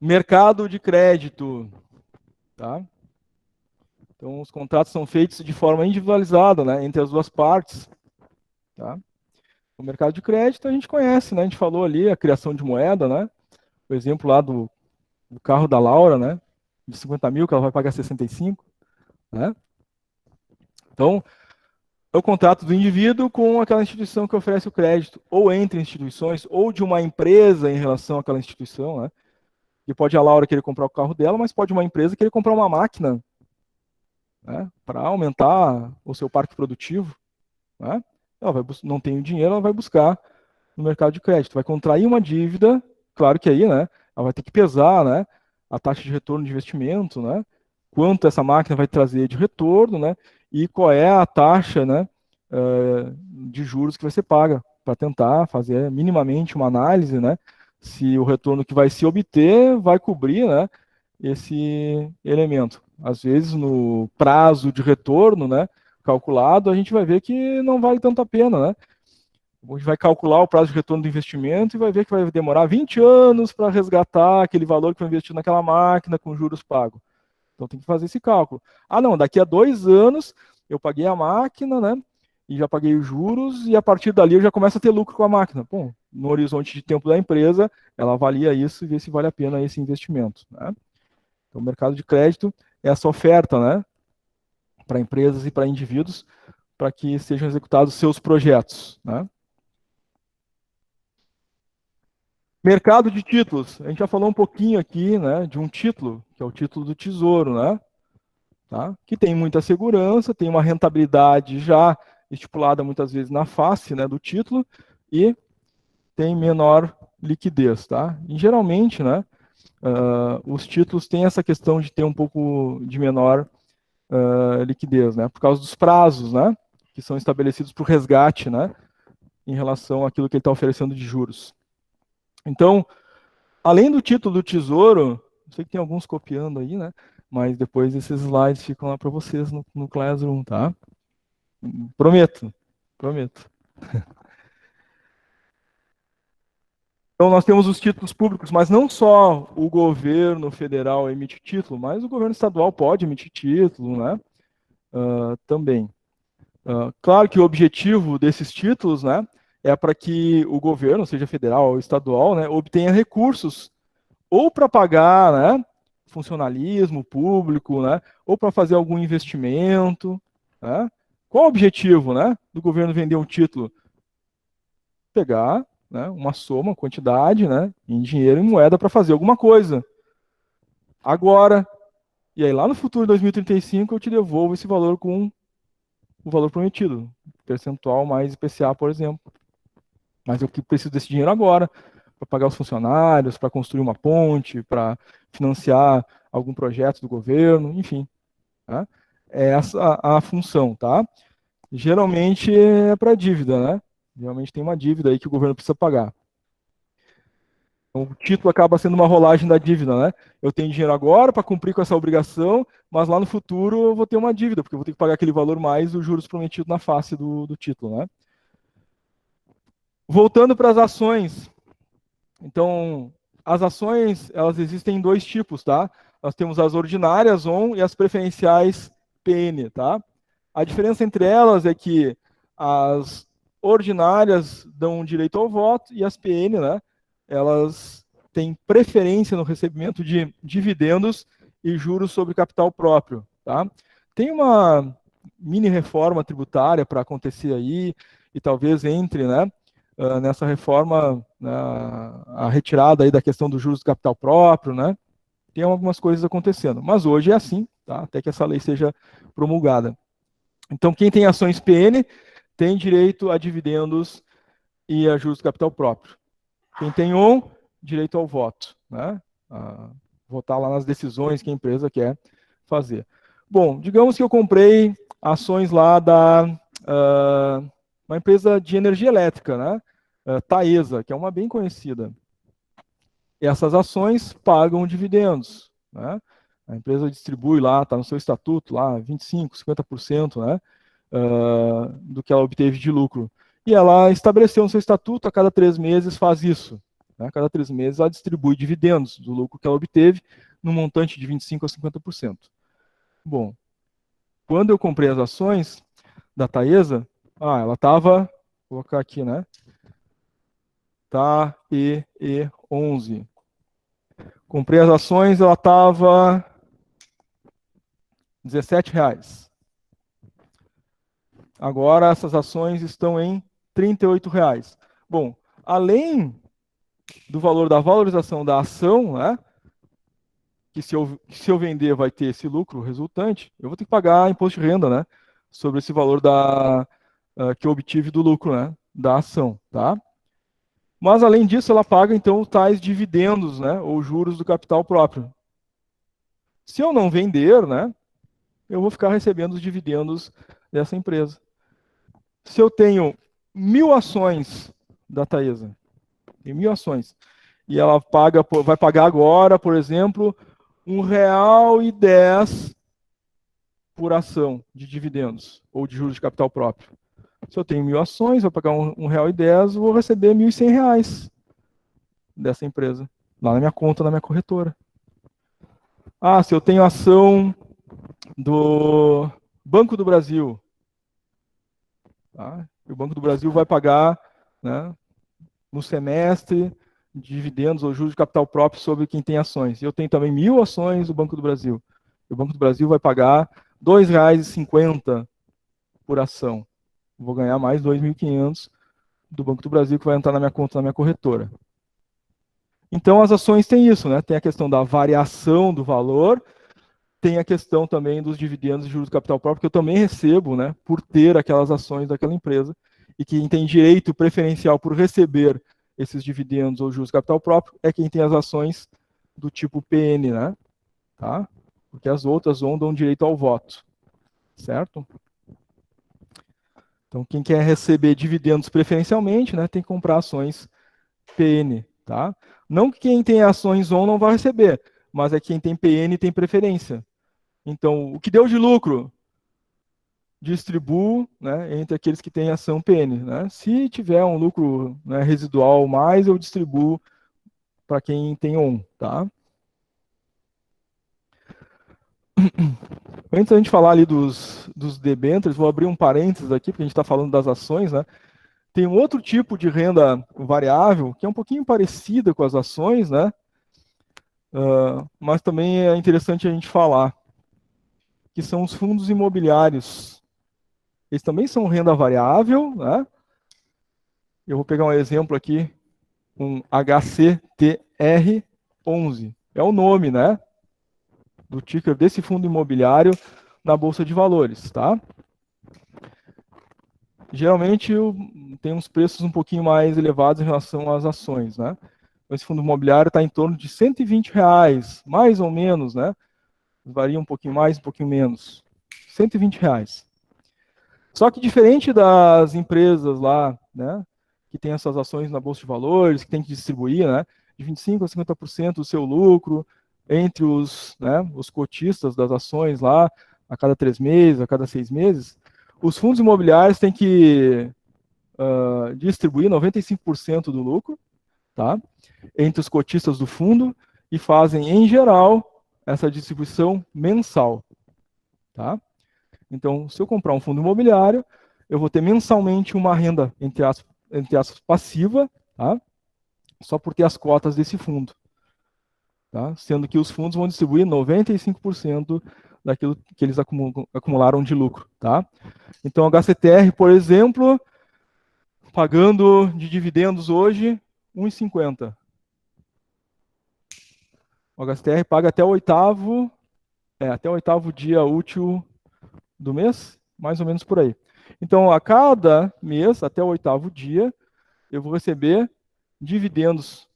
Mercado de crédito, tá? Então os contratos são feitos de forma individualizada, né, entre as duas partes, tá? O mercado de crédito a gente conhece, né? A gente falou ali a criação de moeda, né? O exemplo lá do carro da Laura, né? De 50 mil que ela vai pagar 65, né? Então é o contrato do indivíduo com aquela instituição que oferece o crédito, ou entre instituições, ou de uma empresa em relação àquela instituição, né? E pode a Laura querer comprar o carro dela, mas pode uma empresa querer comprar uma máquina, né? Para aumentar o seu parque produtivo, né? Ela vai não tem o dinheiro, ela vai buscar no mercado de crédito, vai contrair uma dívida, claro que aí, né? Ela vai ter que pesar, né? A taxa de retorno de investimento, né? Quanto essa máquina vai trazer de retorno, né? E qual é a taxa, né? De juros que vai ser paga para tentar fazer minimamente uma análise, né? Se o retorno que vai se obter vai cobrir, né? Esse elemento. Às vezes, no prazo de retorno, né? Calculado, a gente vai ver que não vale tanto a pena, né? A gente vai calcular o prazo de retorno do investimento e vai ver que vai demorar 20 anos para resgatar aquele valor que foi investido naquela máquina com juros pagos. Então tem que fazer esse cálculo. Ah, não, daqui a 2 anos eu paguei a máquina, né? E já paguei os juros, e a partir dali eu já começo a ter lucro com a máquina. Bom, no horizonte de tempo da empresa, ela avalia isso e vê se vale a pena esse investimento, né? Então, o mercado de crédito é essa oferta, né? Para empresas e para indivíduos, para que sejam executados seus projetos, né? Mercado de títulos. A gente já falou um pouquinho aqui, né, de um título, que é o título do Tesouro, né? Tá? Que tem muita segurança, tem uma rentabilidade já estipulada muitas vezes na face, né, do título, e tem menor liquidez, tá? E geralmente, né, os títulos têm essa questão de ter um pouco de menor liquidez, né? Por causa dos prazos, né? Que são estabelecidos para o resgate, né? Em relação àquilo que ele está oferecendo de juros. Então, além do título do Tesouro, sei que tem alguns copiando aí, né? Mas depois esses slides ficam lá para vocês no Classroom, tá? Prometo, prometo. Então nós temos os títulos públicos, mas não só o governo federal emite título, mas o governo estadual pode emitir título, né? Também. Claro que o objetivo desses títulos, né, é para que o governo, seja federal ou estadual, né, obtenha recursos ou para pagar, né, funcionalismo público, né, ou para fazer algum investimento, né? Qual o objetivo, né, do governo vender um título? Pegar, né, uma soma, quantidade, né, em dinheiro e moeda para fazer alguma coisa. Agora, e aí lá no futuro, em 2035, eu te devolvo esse valor com o valor prometido, percentual mais IPCA, por exemplo. Mas eu preciso desse dinheiro agora para pagar os funcionários, para construir uma ponte, para financiar algum projeto do governo, enfim. Tá? É essa a função, tá? Geralmente é para dívida, né? Geralmente tem uma dívida aí que o governo precisa pagar. Então, o título acaba sendo uma rolagem da dívida, né? Eu tenho dinheiro agora para cumprir com essa obrigação, mas lá no futuro eu vou ter uma dívida, porque eu vou ter que pagar aquele valor mais os juros prometidos na face do título, né? Voltando para as ações, então, as ações, elas existem em dois tipos, tá? Nós temos as ordinárias ON e as preferenciais PN, tá? A diferença entre elas é que as ordinárias dão direito ao voto e as PN, né? Elas têm preferência no recebimento de dividendos e juros sobre capital próprio, tá? Tem uma mini reforma tributária para acontecer aí e talvez entre, né? Nessa reforma, né, a retirada aí da questão dos juros do capital próprio, né? Tem algumas coisas acontecendo, mas hoje é assim, tá? Até que essa lei seja promulgada. Então, quem tem ações PN tem direito a dividendos e a juros do capital próprio. Quem tem ON direito ao voto, né? Votar lá nas decisões que a empresa quer fazer. Bom, digamos que eu comprei ações lá da uma empresa de energia elétrica, né? Taesa, que é uma bem conhecida. Essas ações pagam dividendos, né? A empresa distribui lá, está no seu estatuto lá, 25%, 50%, né? Do que ela obteve de lucro. E ela estabeleceu no seu estatuto, a cada 3 meses faz isso. Né? A cada 3 meses ela distribui dividendos do lucro que ela obteve, no montante de 25% a 50%. Bom, quando eu comprei as ações da Taesa, ela estava, vou colocar aqui, né? TAEE11. Comprei as ações, ela estava R$ 17. Agora essas ações estão em R$ 38. Bom, além do valor da valorização da ação, né, que se eu vender vai ter esse lucro resultante, eu vou ter que pagar imposto de renda, né, sobre esse valor que eu obtive do lucro, né, da ação, tá? Mas além disso, ela paga então tais dividendos, né, ou juros do capital próprio. Se eu não vender, né, eu vou ficar recebendo os dividendos dessa empresa. Se eu tenho 1.000 ações da Taesa, tem 1.000 ações, e ela vai pagar agora, por exemplo, R$ 1,10 por ação de dividendos ou de juros de capital próprio. Se eu tenho 1.000 ações, vou pagar R$ 1,10, vou receber R$ 1.100 dessa empresa, lá na minha conta, na minha corretora. Se eu tenho ação do Banco do Brasil, tá? O Banco do Brasil vai pagar, né, no semestre dividendos ou juros de capital próprio sobre quem tem ações. Eu tenho também 1.000 ações do Banco do Brasil. O Banco do Brasil vai pagar R$ 2,50 por ação. Vou ganhar mais 2.500 do Banco do Brasil que vai entrar na minha conta, na minha corretora. Então, as ações têm isso, né? Tem a questão da variação do valor, tem a questão também dos dividendos e juros de capital próprio, que eu também recebo, né, por ter aquelas ações daquela empresa, e quem tem direito preferencial por receber esses dividendos ou juros de capital próprio é quem tem as ações do tipo PN, né? Tá? Porque as outras não dão direito ao voto, certo? Então, quem quer receber dividendos preferencialmente, né, tem que comprar ações PN, tá? Não que quem tem ações ON não vai receber, mas é que quem tem PN tem preferência. Então, o que deu de lucro, distribuo, né, entre aqueles que têm ação PN. Né? Se tiver um lucro, né, residual mais, eu distribuo para quem tem ON. Tá? Antes da gente falar ali dos debêntures, vou abrir um parênteses aqui, porque a gente está falando das ações. Né? Tem um outro tipo de renda variável, que é um pouquinho parecida com as ações, né? Mas também é interessante a gente falar, que são os fundos imobiliários. Eles também são renda variável, né? Eu vou pegar um exemplo aqui, um HCTR11. É o nome, né, do ticker desse fundo imobiliário na Bolsa de Valores, tá? Geralmente tem uns preços um pouquinho mais elevados em relação às ações, né? Esse fundo imobiliário está em torno de R$ 120, mais ou menos, né? Varia um pouquinho mais, um pouquinho menos. R$ 120. Só que diferente das empresas lá, né, que tem essas ações na Bolsa de Valores, que tem que distribuir, né, de 25% a 50% do seu lucro entre os cotistas das ações lá, a cada 3 meses, a cada 6 meses, os fundos imobiliários têm que distribuir 95% do lucro, tá, entre os cotistas do fundo, e fazem, em geral, essa distribuição mensal. Tá? Então, se eu comprar um fundo imobiliário, eu vou ter mensalmente uma renda, entre aspas passiva, tá? Só por ter as cotas desse fundo. Tá? Sendo que os fundos vão distribuir 95% daquilo que eles acumularam de lucro. Tá? Então, a HCTR, por exemplo, pagando de dividendos hoje, R$ 1,50. O HCTR paga até o oitavo dia útil do mês, mais ou menos por aí. Então, a cada mês, até o oitavo dia, eu vou receber dividendos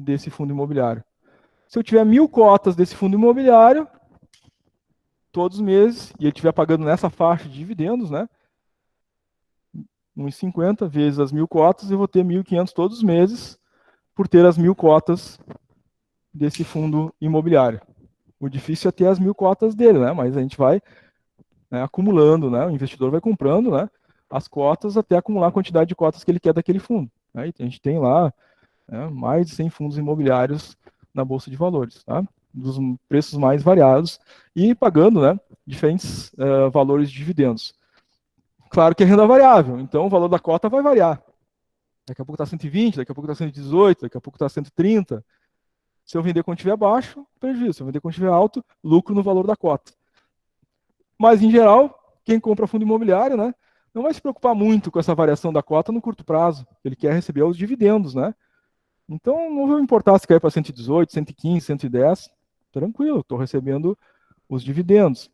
desse fundo imobiliário. Se eu tiver 1.000 cotas desse fundo imobiliário, todos os meses, e ele estiver pagando nessa faixa de dividendos, né? 1,50 vezes as 1.000 cotas, eu vou ter 1.500 todos os meses por ter as 1.000 cotas desse fundo imobiliário. O difícil é ter as 1.000 cotas dele, né? Mas a gente vai, né, acumulando, né? O investidor vai comprando, né, as cotas até acumular a quantidade de cotas que ele quer daquele fundo. Né? A gente tem lá, né, mais de 100 fundos imobiliários na Bolsa de Valores, tá? Dos preços mais variados e pagando, né, diferentes valores de dividendos. Claro que é renda variável, então o valor da cota vai variar. Daqui a pouco está 120, daqui a pouco está 118, daqui a pouco está 130. Se eu vender quando estiver baixo, prejuízo. Se eu vender quando estiver alto, lucro no valor da cota. Mas, em geral, quem compra fundo imobiliário, né, não vai se preocupar muito com essa variação da cota no curto prazo. Ele quer receber os dividendos, né? Então, não vai importar se cair para 118, 115, 110. Tranquilo, estou recebendo os dividendos.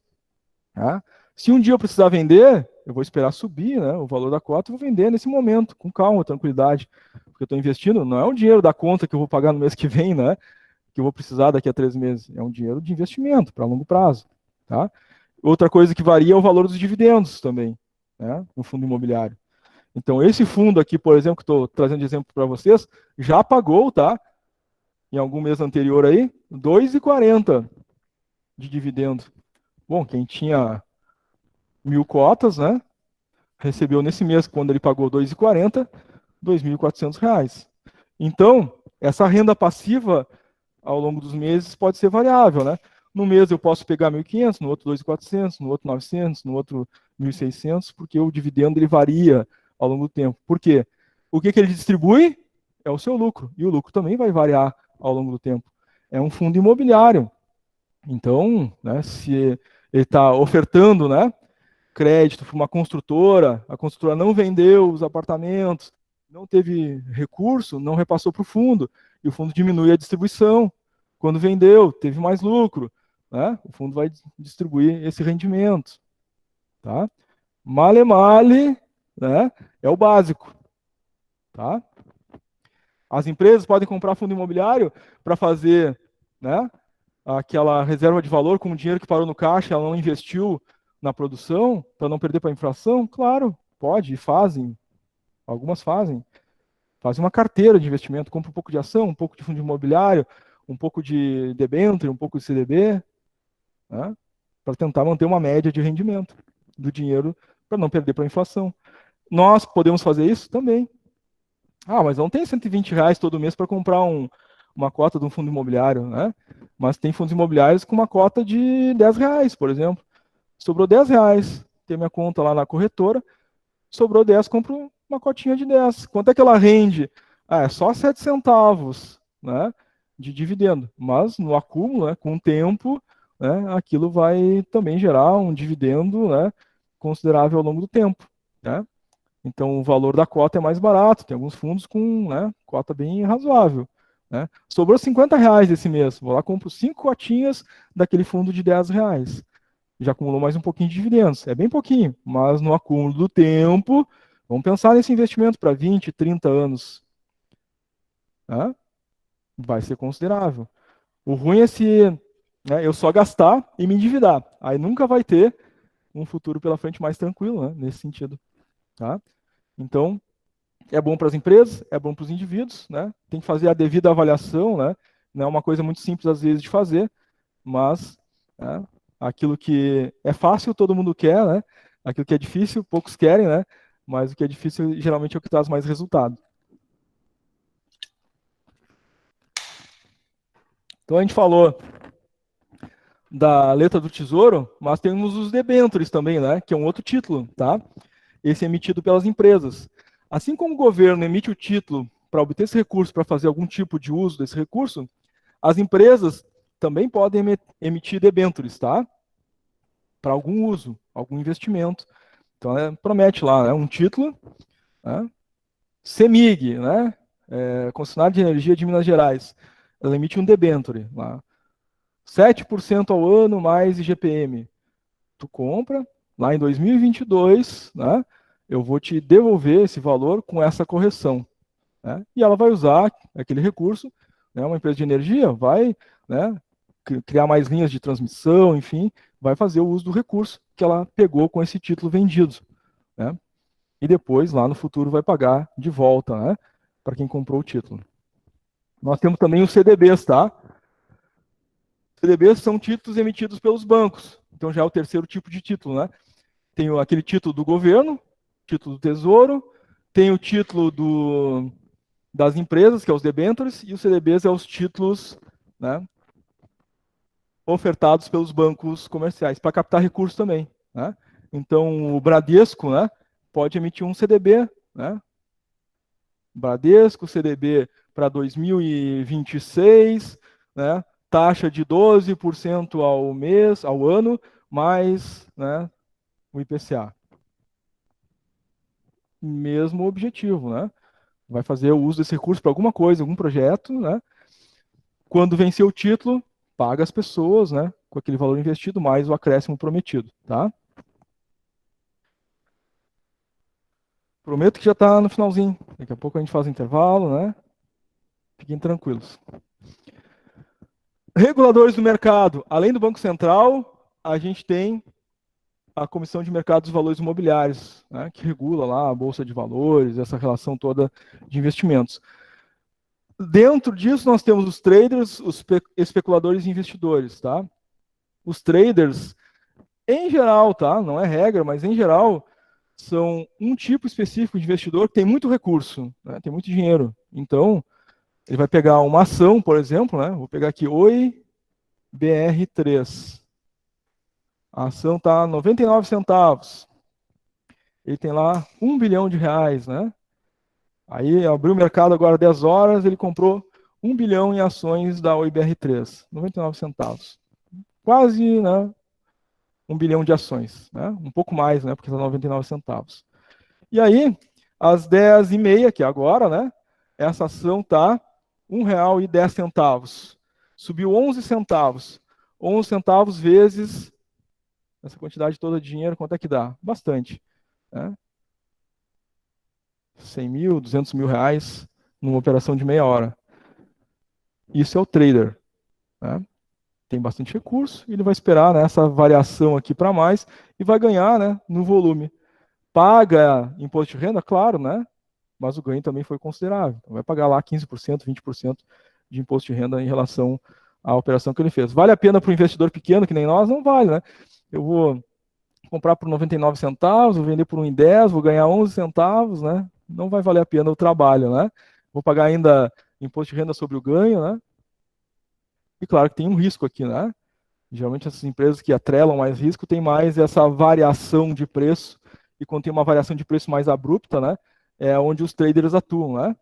Tá? Se um dia eu precisar vender, eu vou esperar subir, né, o valor da cota e vou vender nesse momento, com calma, tranquilidade. Porque eu estou investindo, não é o dinheiro da conta que eu vou pagar no mês que vem, né? Que eu vou precisar daqui a 3 meses. É um dinheiro de investimento para longo prazo. Tá? Outra coisa que varia é o valor dos dividendos também, né, no fundo imobiliário. Então, esse fundo aqui, por exemplo, que estou trazendo de exemplo para vocês, já pagou, tá? Em algum mês anterior aí, 2,40 de dividendo. Bom, quem tinha 1.000 cotas, né, recebeu nesse mês, quando ele pagou 2,40, R$ 2.400. Então, essa renda passiva, ao longo dos meses, pode ser variável, né? No mês eu posso pegar 1.500, no outro 2.400, no outro 900, no outro 1.600, porque o dividendo ele varia ao longo do tempo. Por quê? O que ele distribui é o seu lucro, e o lucro também vai variar ao longo do tempo. É um fundo imobiliário. Então, né, se ele está ofertando, né, crédito para uma construtora, a construtora não vendeu os apartamentos, não teve recurso, não repassou para o fundo, e o fundo diminui a distribuição. Quando vendeu, teve mais lucro, né? O fundo vai distribuir esse rendimento. Tá? Male male, né? É o básico. Tá? As empresas podem comprar fundo imobiliário para fazer, né, aquela reserva de valor com o dinheiro que parou no caixa, ela não investiu na produção, para não perder para a inflação? Claro, pode, e fazem. Algumas fazem. Fazem uma carteira de investimento, compra um pouco de ação, um pouco de fundo imobiliário, um pouco de debênture, um pouco de CDB, né, para tentar manter uma média de rendimento do dinheiro para não perder para a inflação. Nós podemos fazer isso também. Ah, mas não tem R$ 120 todo mês para comprar uma cota de um fundo imobiliário, né? Mas tem fundos imobiliários com uma cota de R$ 10, por exemplo. Sobrou R$ 10, tem minha conta lá na corretora, sobrou 10, compro uma cotinha de 10. Quanto é que ela rende? Ah, é só 7 centavos, né, de dividendo. Mas no acúmulo, né, com o tempo, né, aquilo vai também gerar um dividendo, né, considerável ao longo do tempo, né? Então o valor da cota é mais barato, tem alguns fundos com, né, cota bem razoável. Né? Sobrou R$ 50 esse mês, vou lá compro 5 cotinhas daquele fundo de R$ 10. Já acumulou mais um pouquinho de dividendos. É bem pouquinho, mas no acúmulo do tempo, vamos pensar nesse investimento para 20, 30 anos. Né? Vai ser considerável. O ruim é se, né, eu só gastar e me endividar. Aí nunca vai ter um futuro pela frente mais tranquilo, né, nesse sentido. Tá? Então, é bom para as empresas, é bom para os indivíduos, né? Tem que fazer a devida avaliação, né? Não é uma coisa muito simples às vezes de fazer, mas, né, aquilo que é fácil todo mundo quer, né? Aquilo que é difícil poucos querem, né? Mas o que é difícil geralmente é o que traz mais resultado. Então a gente falou da letra do Tesouro, mas temos os debêntures também, né? Que é um outro título, tá? Esse é emitido pelas empresas. Assim como o governo emite o título para obter esse recurso, para fazer algum tipo de uso desse recurso, as empresas também podem emitir debêntures, tá? Para algum uso, algum investimento. Então, promete lá, né, um título, né? CEMIG, né? Concessionária de Energia de Minas Gerais. Ela emite um debênture lá. 7% ao ano mais IGPM. Tu compra, lá em 2022, né? Eu vou te devolver esse valor com essa correção. Né? E ela vai usar aquele recurso né, uma empresa de energia, vai, né, criar mais linhas de transmissão, enfim, vai fazer o uso do recurso que ela pegou com esse título vendido, né? E depois, lá no futuro, vai pagar de volta, né, para quem comprou o título. Nós temos também os CDBs, tá? CDBs são títulos emitidos pelos bancos. Então já é o terceiro tipo de título, né? Tem aquele título do governo, título do Tesouro, tem o título das empresas, que é os debêntures, e os CDBs é os títulos, né, ofertados pelos bancos comerciais, para captar recursos também, né? Então, o Bradesco, né, pode emitir um CDB, né? Bradesco, CDB para 2026, né? Taxa de 12% ao mês, ao ano, mais, né, o IPCA. Mesmo objetivo, né? Vai fazer o uso desse recurso para alguma coisa, algum projeto, né? Quando vencer o título, paga as pessoas, né? Com aquele valor investido mais o acréscimo prometido, tá? Prometo que já está no finalzinho. Daqui a pouco a gente faz o intervalo, né? Fiquem tranquilos. Reguladores do mercado. Além do Banco Central, a gente tem a Comissão de Mercados e Valores Imobiliários, né, que regula lá a Bolsa de Valores, essa relação toda de investimentos. Dentro disso, nós temos os traders, os especuladores e investidores, tá? Os traders, em geral, tá? Não é regra, mas em geral, são um tipo específico de investidor que tem muito recurso, né? Tem muito dinheiro. Então, ele vai pegar uma ação, por exemplo, né? Vou pegar aqui Oi BR3. A ação está 99 centavos. Ele tem lá R$ 1 bilhão, né? Aí abriu o mercado agora 10 horas, ele comprou 1 bilhão em ações da Oi BR3, 99 centavos. Quase, né, 1 bilhão de ações, né? Um pouco mais, né? Porque está 99 centavos. E aí, às 10h30, que é agora, né? Essa ação está R$ 1,10. Subiu 11 centavos. 11 centavos vezes essa quantidade toda de dinheiro, quanto é que dá? Bastante, né? 100 mil, R$ 200 mil numa operação de meia hora. Isso é o trader, né? Tem bastante recurso, e ele vai esperar, né, essa variação aqui para mais e vai ganhar, né, no volume. Paga imposto de renda, claro, né? Mas o ganho também foi considerável. Então vai pagar lá 15%, 20% de imposto de renda em relação à operação que ele fez. Vale a pena para o investidor pequeno, que nem nós? Não vale, né? Eu vou comprar por 99 centavos, vou vender por 1,10, vou ganhar 11 centavos, né? Não vai valer a pena o trabalho, né? Vou pagar ainda imposto de renda sobre o ganho, né? E claro que tem um risco aqui, né? Geralmente essas empresas que atrelam mais risco têm mais essa variação de preço, e quando tem uma variação de preço mais abrupta, né? É onde os traders atuam, né?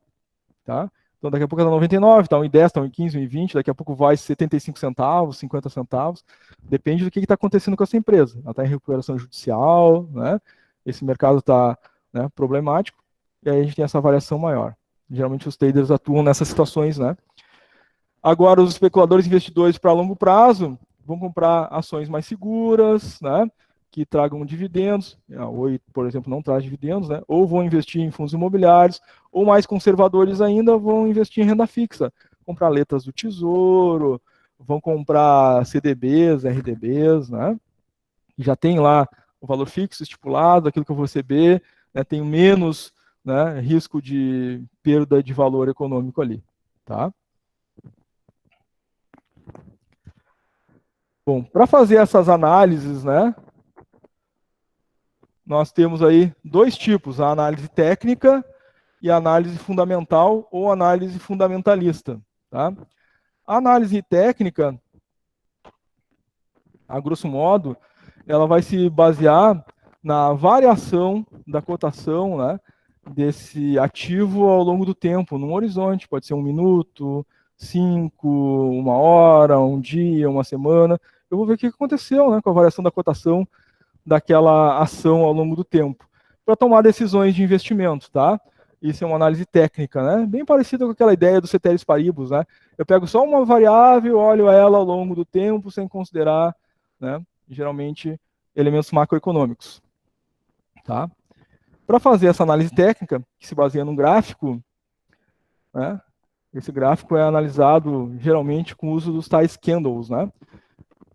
Tá? Então daqui a pouco está 99, está 1,10, está 1,15, 1,20, daqui a pouco vai 75 centavos, 50 centavos. Depende do que está acontecendo com essa empresa. Ela está em recuperação judicial, né? Esse mercado está, né, problemático, e aí a gente tem essa variação maior. Geralmente os traders atuam nessas situações, né? Agora, os especuladores e investidores para longo prazo vão comprar ações mais seguras, né? Que tragam dividendos. A Oi, por exemplo, não traz dividendos, né? Ou vão investir em fundos imobiliários, ou mais conservadores ainda, vão investir em renda fixa. Comprar letras do Tesouro, vão comprar CDBs, RDBs, né? Já tem lá o valor fixo estipulado, aquilo que eu vou receber, né? Tenho menos, né, risco de perda de valor econômico ali, tá? Bom, para fazer essas análises, né, nós temos aí dois tipos, a análise técnica e a análise fundamental ou análise fundamentalista. Tá? A análise técnica, a grosso modo, ela vai se basear na variação da cotação, né, desse ativo ao longo do tempo, num horizonte, pode ser 1 minuto, 5, 1 hora, um dia, uma semana. Eu vou ver o que aconteceu, né, com a variação da cotação daquela ação ao longo do tempo, para tomar decisões de investimento, tá? Isso é uma análise técnica, né? Bem parecida com aquela ideia do ceteris paribus, né? Eu pego só uma variável, olho ela ao longo do tempo, sem considerar, né, geralmente, elementos macroeconômicos, tá? Para fazer essa análise técnica, que se baseia num gráfico, né, Esse gráfico é analisado geralmente com o uso dos tais candles, né?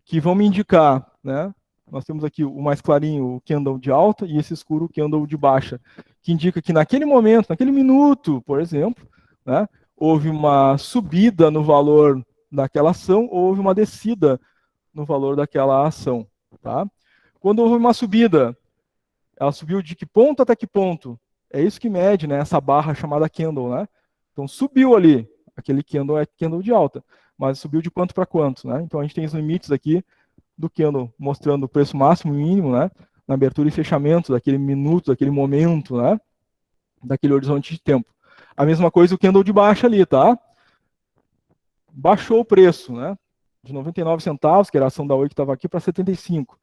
Que vão me indicar, né? Nós temos aqui o mais clarinho, o candle de alta, e esse escuro, o candle de baixa, que indica que naquele momento, naquele minuto, por exemplo, né, houve uma subida no valor daquela ação, ou houve uma descida no valor daquela ação, tá? Quando houve uma subida, ela subiu de que ponto até que ponto? É isso que mede, né, essa barra chamada candle, né? Então subiu ali, aquele candle é candle de alta, mas subiu de quanto para quanto, né? Então a gente tem os limites aqui do candle mostrando o preço máximo e mínimo, né? Na abertura e fechamento daquele minuto, daquele momento, né? Daquele horizonte de tempo. A mesma coisa o candle de baixa ali, tá? Baixou o preço, né? De 99 centavos, que era a ação da Oi que estava aqui, para 75,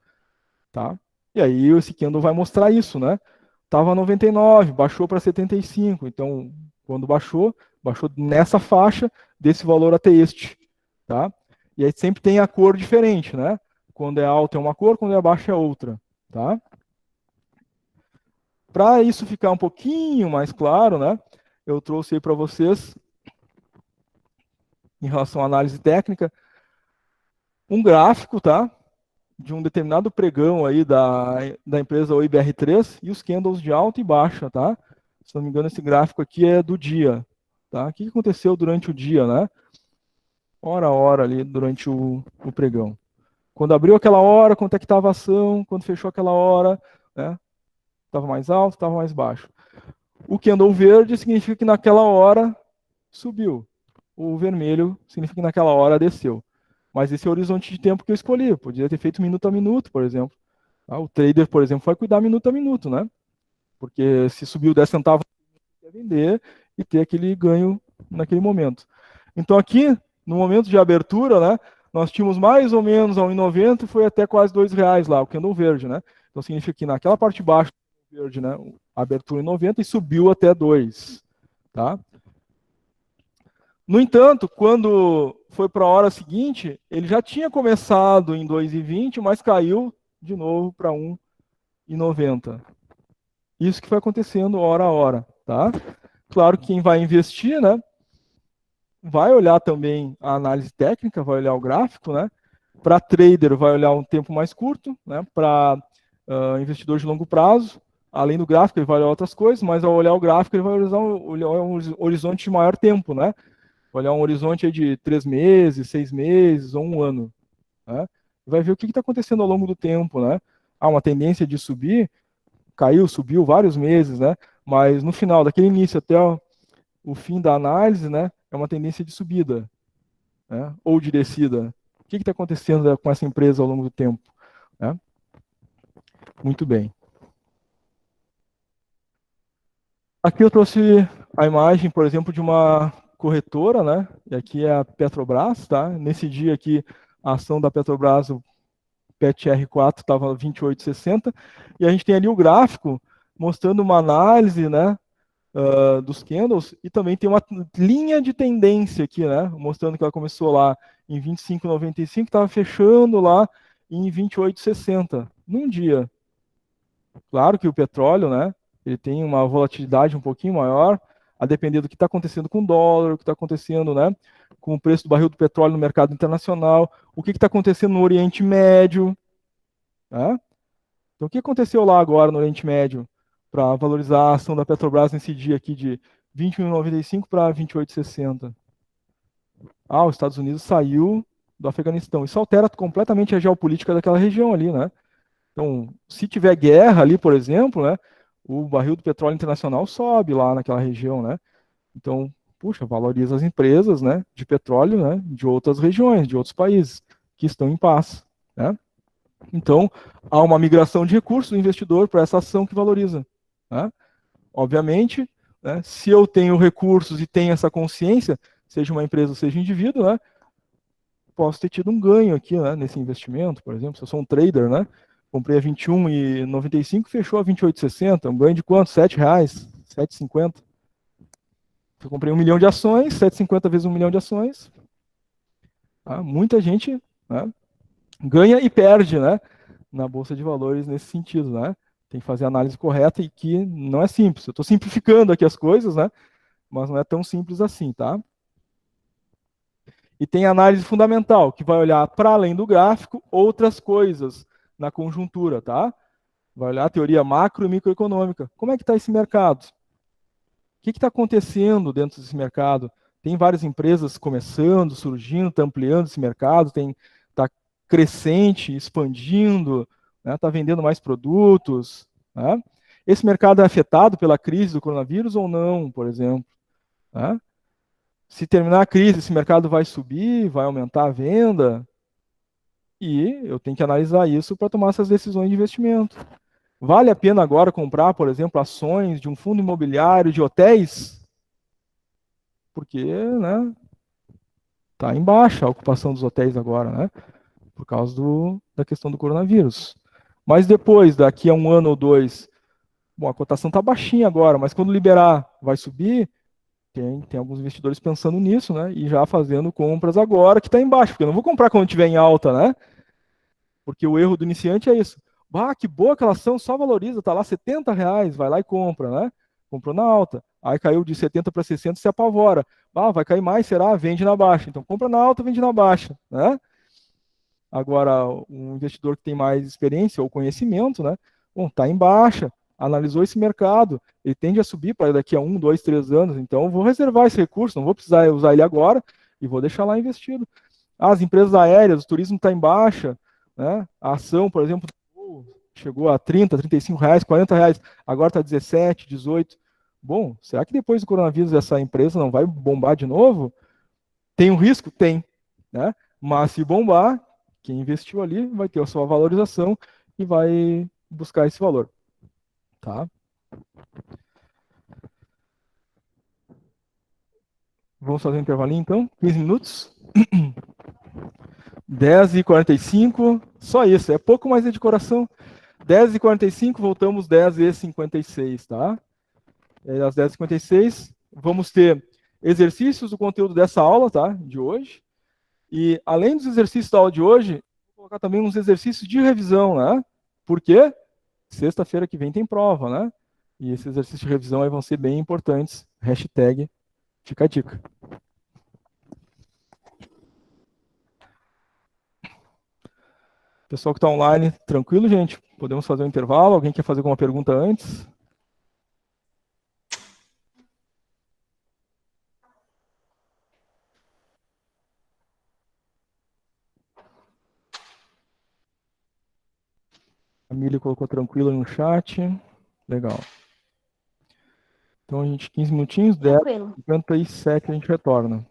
tá? E aí esse candle vai mostrar isso, né? Tava 99, baixou para 75. Então, quando baixou, baixou nessa faixa desse valor até este, tá? E aí sempre tem a cor diferente, né? Quando é alta é uma cor, quando é baixa é outra, tá? Para isso ficar um pouquinho mais claro, né? Eu trouxe aí para vocês, em relação à análise técnica, um gráfico, tá? De um determinado pregão aí da empresa OIBR3 e os candles de alta e baixa, tá? Se não me engano, esse gráfico aqui é do dia, tá? O que aconteceu durante o dia, né? Hora a hora ali durante o pregão. Quando abriu aquela hora, quanto é que estava a ação? Quando fechou aquela hora, né? Estava mais alto, estava mais baixo. O candle verde significa que naquela hora subiu. O vermelho significa que naquela hora desceu. Mas esse é o horizonte de tempo que eu escolhi. Eu podia ter feito minuto a minuto, por exemplo. O trader, por exemplo, vai cuidar minuto a minuto, né? Porque se subiu 10 centavos, vai vender e ter aquele ganho naquele momento. Então aqui, no momento de abertura, né, nós tínhamos mais ou menos a 1,90 e foi até quase R$ 2 lá, o candle verde, né? Então significa que naquela parte de baixo do verde, né, a abertura em 90 e subiu até 2, tá? No entanto, quando foi para a hora seguinte, ele já tinha começado em 2,20, mas caiu de novo para 1,90. Isso que foi acontecendo hora a hora, tá? Claro que quem vai investir, né, vai olhar também a análise técnica, vai olhar o gráfico, né? Para trader, vai olhar um tempo mais curto, né? Para investidor de longo prazo, além do gráfico, ele vai olhar outras coisas, mas ao olhar o gráfico, ele vai olhar um horizonte de maior tempo, né? Vai olhar um horizonte de 3 meses, 6 meses ou um ano, né? Vai ver o que está acontecendo ao longo do tempo, né? Há uma tendência de subir, caiu, subiu vários meses, né? Mas no final, daquele início até o fim da análise, né? É uma tendência de subida, né? Ou de descida. O que está acontecendo, né, com essa empresa ao longo do tempo, né? Muito bem. Aqui eu trouxe a imagem, por exemplo, de uma corretora, né? E aqui é a Petrobras, tá? Nesse dia aqui, a ação da Petrobras, o PETR4 estava 28,60, e a gente tem ali o gráfico mostrando uma análise, né, dos candles, e também tem uma linha de tendência aqui, né, mostrando que ela começou lá em 25,95, estava fechando lá em 28,60 num dia. Claro que o petróleo, né, ele tem uma volatilidade um pouquinho maior, a depender do que está acontecendo com o dólar, o que está acontecendo, né, com o preço do barril do petróleo no mercado internacional, o que está acontecendo no Oriente Médio, né? Então, o que aconteceu lá agora no Oriente Médio para valorizar a ação da Petrobras nesse dia aqui de 21,95 para 28,60? Os Estados Unidos saiu do Afeganistão. Isso altera completamente a geopolítica daquela região ali, né? Então, se tiver guerra ali, por exemplo, né, o barril do petróleo internacional sobe lá naquela região, né? Então, puxa, valoriza as empresas, né, de petróleo, né, de outras regiões, de outros países que estão em paz, né? Então, há uma migração de recursos do investidor para essa ação que valoriza, né? Obviamente, né, se eu tenho recursos e tenho essa consciência, seja uma empresa ou seja um indivíduo, né, posso ter tido um ganho aqui, né, nesse investimento, por exemplo, se eu sou um trader, né, comprei a 21,95, fechou a 28,60, um ganho de quanto? R$ 7, 7,50. Eu comprei 1 milhão de ações, 7,50 vezes 1 milhão de ações. Tá? Muita gente, né, ganha e perde, né, na Bolsa de Valores nesse sentido, né? Tem que fazer a análise correta e que não é simples. Eu estou simplificando aqui as coisas, né? Mas não é tão simples assim, tá? E tem análise fundamental, que vai olhar para além do gráfico outras coisas na conjuntura, tá? Vai olhar a teoria macro e microeconômica. Como é que está esse mercado? O que está acontecendo dentro desse mercado? Tem várias empresas começando, surgindo, está ampliando esse mercado, está crescente, expandindo, está vendendo mais produtos. Né? Esse mercado é afetado pela crise do coronavírus ou não, por exemplo? Né? Se terminar a crise, esse mercado vai subir, vai aumentar a venda, e eu tenho que analisar isso para tomar essas decisões de investimento. Vale a pena agora comprar, por exemplo, ações de um fundo imobiliário de hotéis? Porque, né, tá em baixa a ocupação dos hotéis agora, né, por causa da questão do coronavírus. Mas depois, daqui a um ano ou dois, bom, a cotação tá baixinha agora, mas quando liberar, vai subir? Tem alguns investidores pensando nisso, né, e já fazendo compras agora que está em baixa, porque eu não vou comprar quando estiver em alta, né, porque o erro do iniciante é isso. Ah, que boa aquela ação, só valoriza, tá lá R$ 70, vai lá e compra, né? Comprou na alta. Aí caiu de 70 para 60, se apavora. Ah, vai cair mais, será? Vende na baixa. Então compra na alta, vende na baixa, né? Agora, um investidor que tem mais experiência ou conhecimento, né? Bom, tá em baixa, analisou esse mercado, ele tende a subir para daqui a 1, 2, 3 anos, então eu vou reservar esse recurso, não vou precisar usar ele agora e vou deixar lá investido. As empresas aéreas, o turismo está em baixa, né? A ação, por exemplo, chegou a 30, R$ 35, R$ 40, agora está 17, 18. Bom, será que depois do coronavírus essa empresa não vai bombar de novo? Tem um risco? Tem, né? Mas se bombar, quem investiu ali vai ter a sua valorização e vai buscar esse valor, tá? Vamos fazer um intervalinho então, 15 minutos. 10h45, só isso, é pouco mais de decoração. 10h45, voltamos 10h56, tá? Às 10h56, vamos ter exercícios do conteúdo dessa aula, tá? De hoje. E além dos exercícios da aula de hoje, vou colocar também uns exercícios de revisão, né? Por quê? Sexta-feira que vem tem prova, né? E esses exercícios de revisão aí vão ser bem importantes. Hashtag fica a dica. Pessoal que está online, tranquilo, gente? Podemos fazer um intervalo? Alguém quer fazer alguma pergunta antes? A Mili colocou tranquilo no chat. Legal. Então, a gente, 15 minutinhos, Tranquilo. 10h57 a gente retorna.